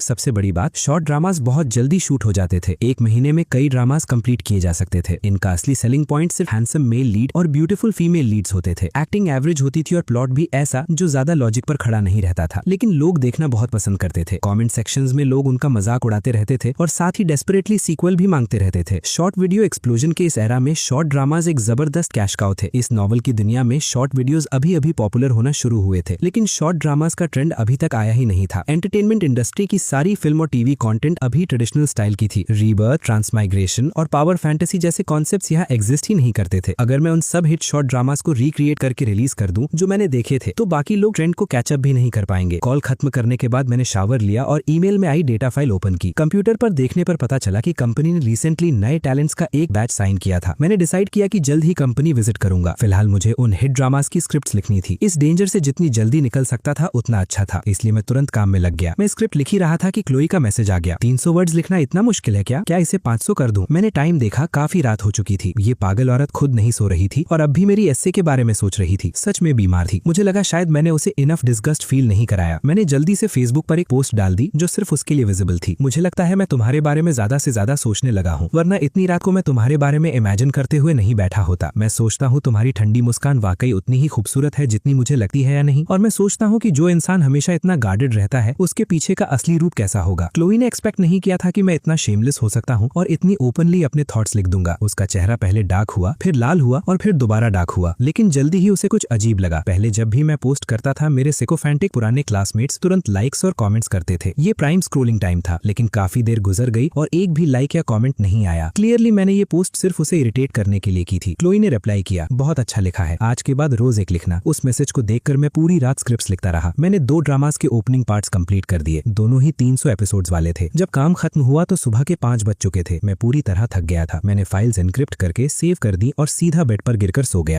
सबसे बड़ी बात, शॉर्ट ड्रामास बहुत जल्दी शूट हो जाते थे। 1 महीने में कई ड्रामास कंप्लीट किए जा सकते थे। इनका असली सेलिंग पॉइंट सिर्फ हैंडसम मेल लीड और ब्यूटीफुल फीमेल लीड्स होते थे। एक्टिंग एवरेज होती थी और प्लॉट भी ऐसा जो ज्यादा लॉजिक पर खड़ा नहीं रहता था, लेकिन लोग देखना बहुत पसंद करते थे। कमेंट सेक्शंस में लोग उनका मजाक उड़ाते रहते थे और साथ ही डेस्परेटली सीक्वल भी मांगते रहते थे। शॉर्ट वीडियो एक्सप्लोजन के इस एरा में शॉर्ट ड्रामास एक जबरदस्त कैश काउ थे। इस नॉवल की दुनिया में शॉर्ट वीडियोस अभी अभी पॉपुलर होना शुरू हुए थे, लेकिन शॉर्ट ड्रामास का ट्रेंड अभी तक आया ही नहीं था। एंटरटेनमेंट इंडस्ट्री की सारी फिल्म और टीवी कंटेंट अभी ट्रेडिशनल स्टाइल की थी। रीबर्थ, ट्रांसमाइग्रेशन और पावर फैंटेसी जैसे कॉन्सेप्ट्स यहाँ एग्जिस्ट ही नहीं करते थे। अगर मैं उन सब हिट शॉर्ट ड्रामास को रिक्रिएट करके रिलीज कर दूं जो मैंने देखे थे, तो बाकी लोग ट्रेंड को कैचअप भी नहीं कर पाएंगे। कॉल खत्म करने के बाद मैंने शावर लिया और ईमेल में आई डेटा फाइल ओपन की। कंप्यूटर पर देखने पर पता चला कि कंपनी ने रिसेंटली नए टैलेंट्स का एक बैच साइन किया था। मैंने डिसाइड किया कि जल्द ही कंपनी विजिट करूंगा। फिलहाल मुझे उन हिट ड्रामास की स्क्रिप्ट्स लिखनी थी। इस डेंजर से जितनी जल्दी निकल सकता था उतना अच्छा था, इसलिए मैं तुरंत काम में लग गया। मैं स्क्रिप्ट लिख ही रहा था कि क्लोई का मैसेज आ गया। 300 वर्ड्स लिखना इतना मुश्किल है क्या इसे 500 कर दूं? मैंने टाइम देखा, काफी रात हो चुकी थी। ये पागल औरत खुद नहीं सो रही थी और अब भी मेरी एस्से के बारे में सोच रही थी। सच में बीमार थी। मुझे लगा शायद मैंने उसे इनफ डिस्गस्ट फील नहीं कराया। मैंने जल्दी से फेसबुक पर एक पोस्ट डाल दी जो सिर्फ उसके लिए विजिबल थी। मुझे लगता है मैं तुम्हारे बारे में ज्यादा से ज्यादा सोचने लगा हूँ, वरना इतनी रात को मैं तुम्हारे बारे में इमेजिन करते हुए नहीं बैठा होता। मैं सोचता हूँ तुम्हारी ठंडी मुस्कान वाकई उतनी ही खूबसूरत है जितनी मुझे लगती है या नहीं, और मैं सोचता हूँ कि जो इंसान हमेशा इतना गार्डेड रहता है उसके पीछे का असली रूप कैसा होगा। क्लोई ने एक्सपेक्ट नहीं किया था कि मैं इतना शेमलेस हो सकता हूँ और इतनी ओपनली अपने थॉट्स लिख दूंगा। उसका चेहरा पहले डार्क हुआ, फिर लाल हुआ और फिर दोबारा डार्क हुआ, लेकिन जल्दी ही उसे कुछ अजीब लगा। पहले जब भी मैं पोस्ट करता था मेरे सिकोफैंटिक पुराने क्लासमेट्स तुरंत लाइक्स और कमेंट्स करते थे। ये प्राइम स्क्रोलिंग टाइम था, लेकिन काफी देर गुजर गई और एक भी लाइक या कमेंट नहीं आया। क्लियरली मैंने ये पोस्ट सिर्फ उसे इरिटेट करने के लिए की थी। क्लोई ने रिप्लाई किया, बहुत अच्छा लिखा है, आज के बाद रोज एक लिखना। उस मैसेज को देखकर मैं पूरी रात स्क्रिप्ट्स लिखता रहा। मैंने 2 ड्रामास के ओपनिंग पार्ट्स कंप्लीट कर दिए। दोनों ही 300 एपिसोड्स वाले थे। जब काम खत्म हुआ तो सुबह के 5 बज चुके थे। मैं पूरी तरह थक गया था। मैंने फाइल्स एनक्रिप्ट करके सेव कर दी और सीधा बेड पर गिरकर सो गया।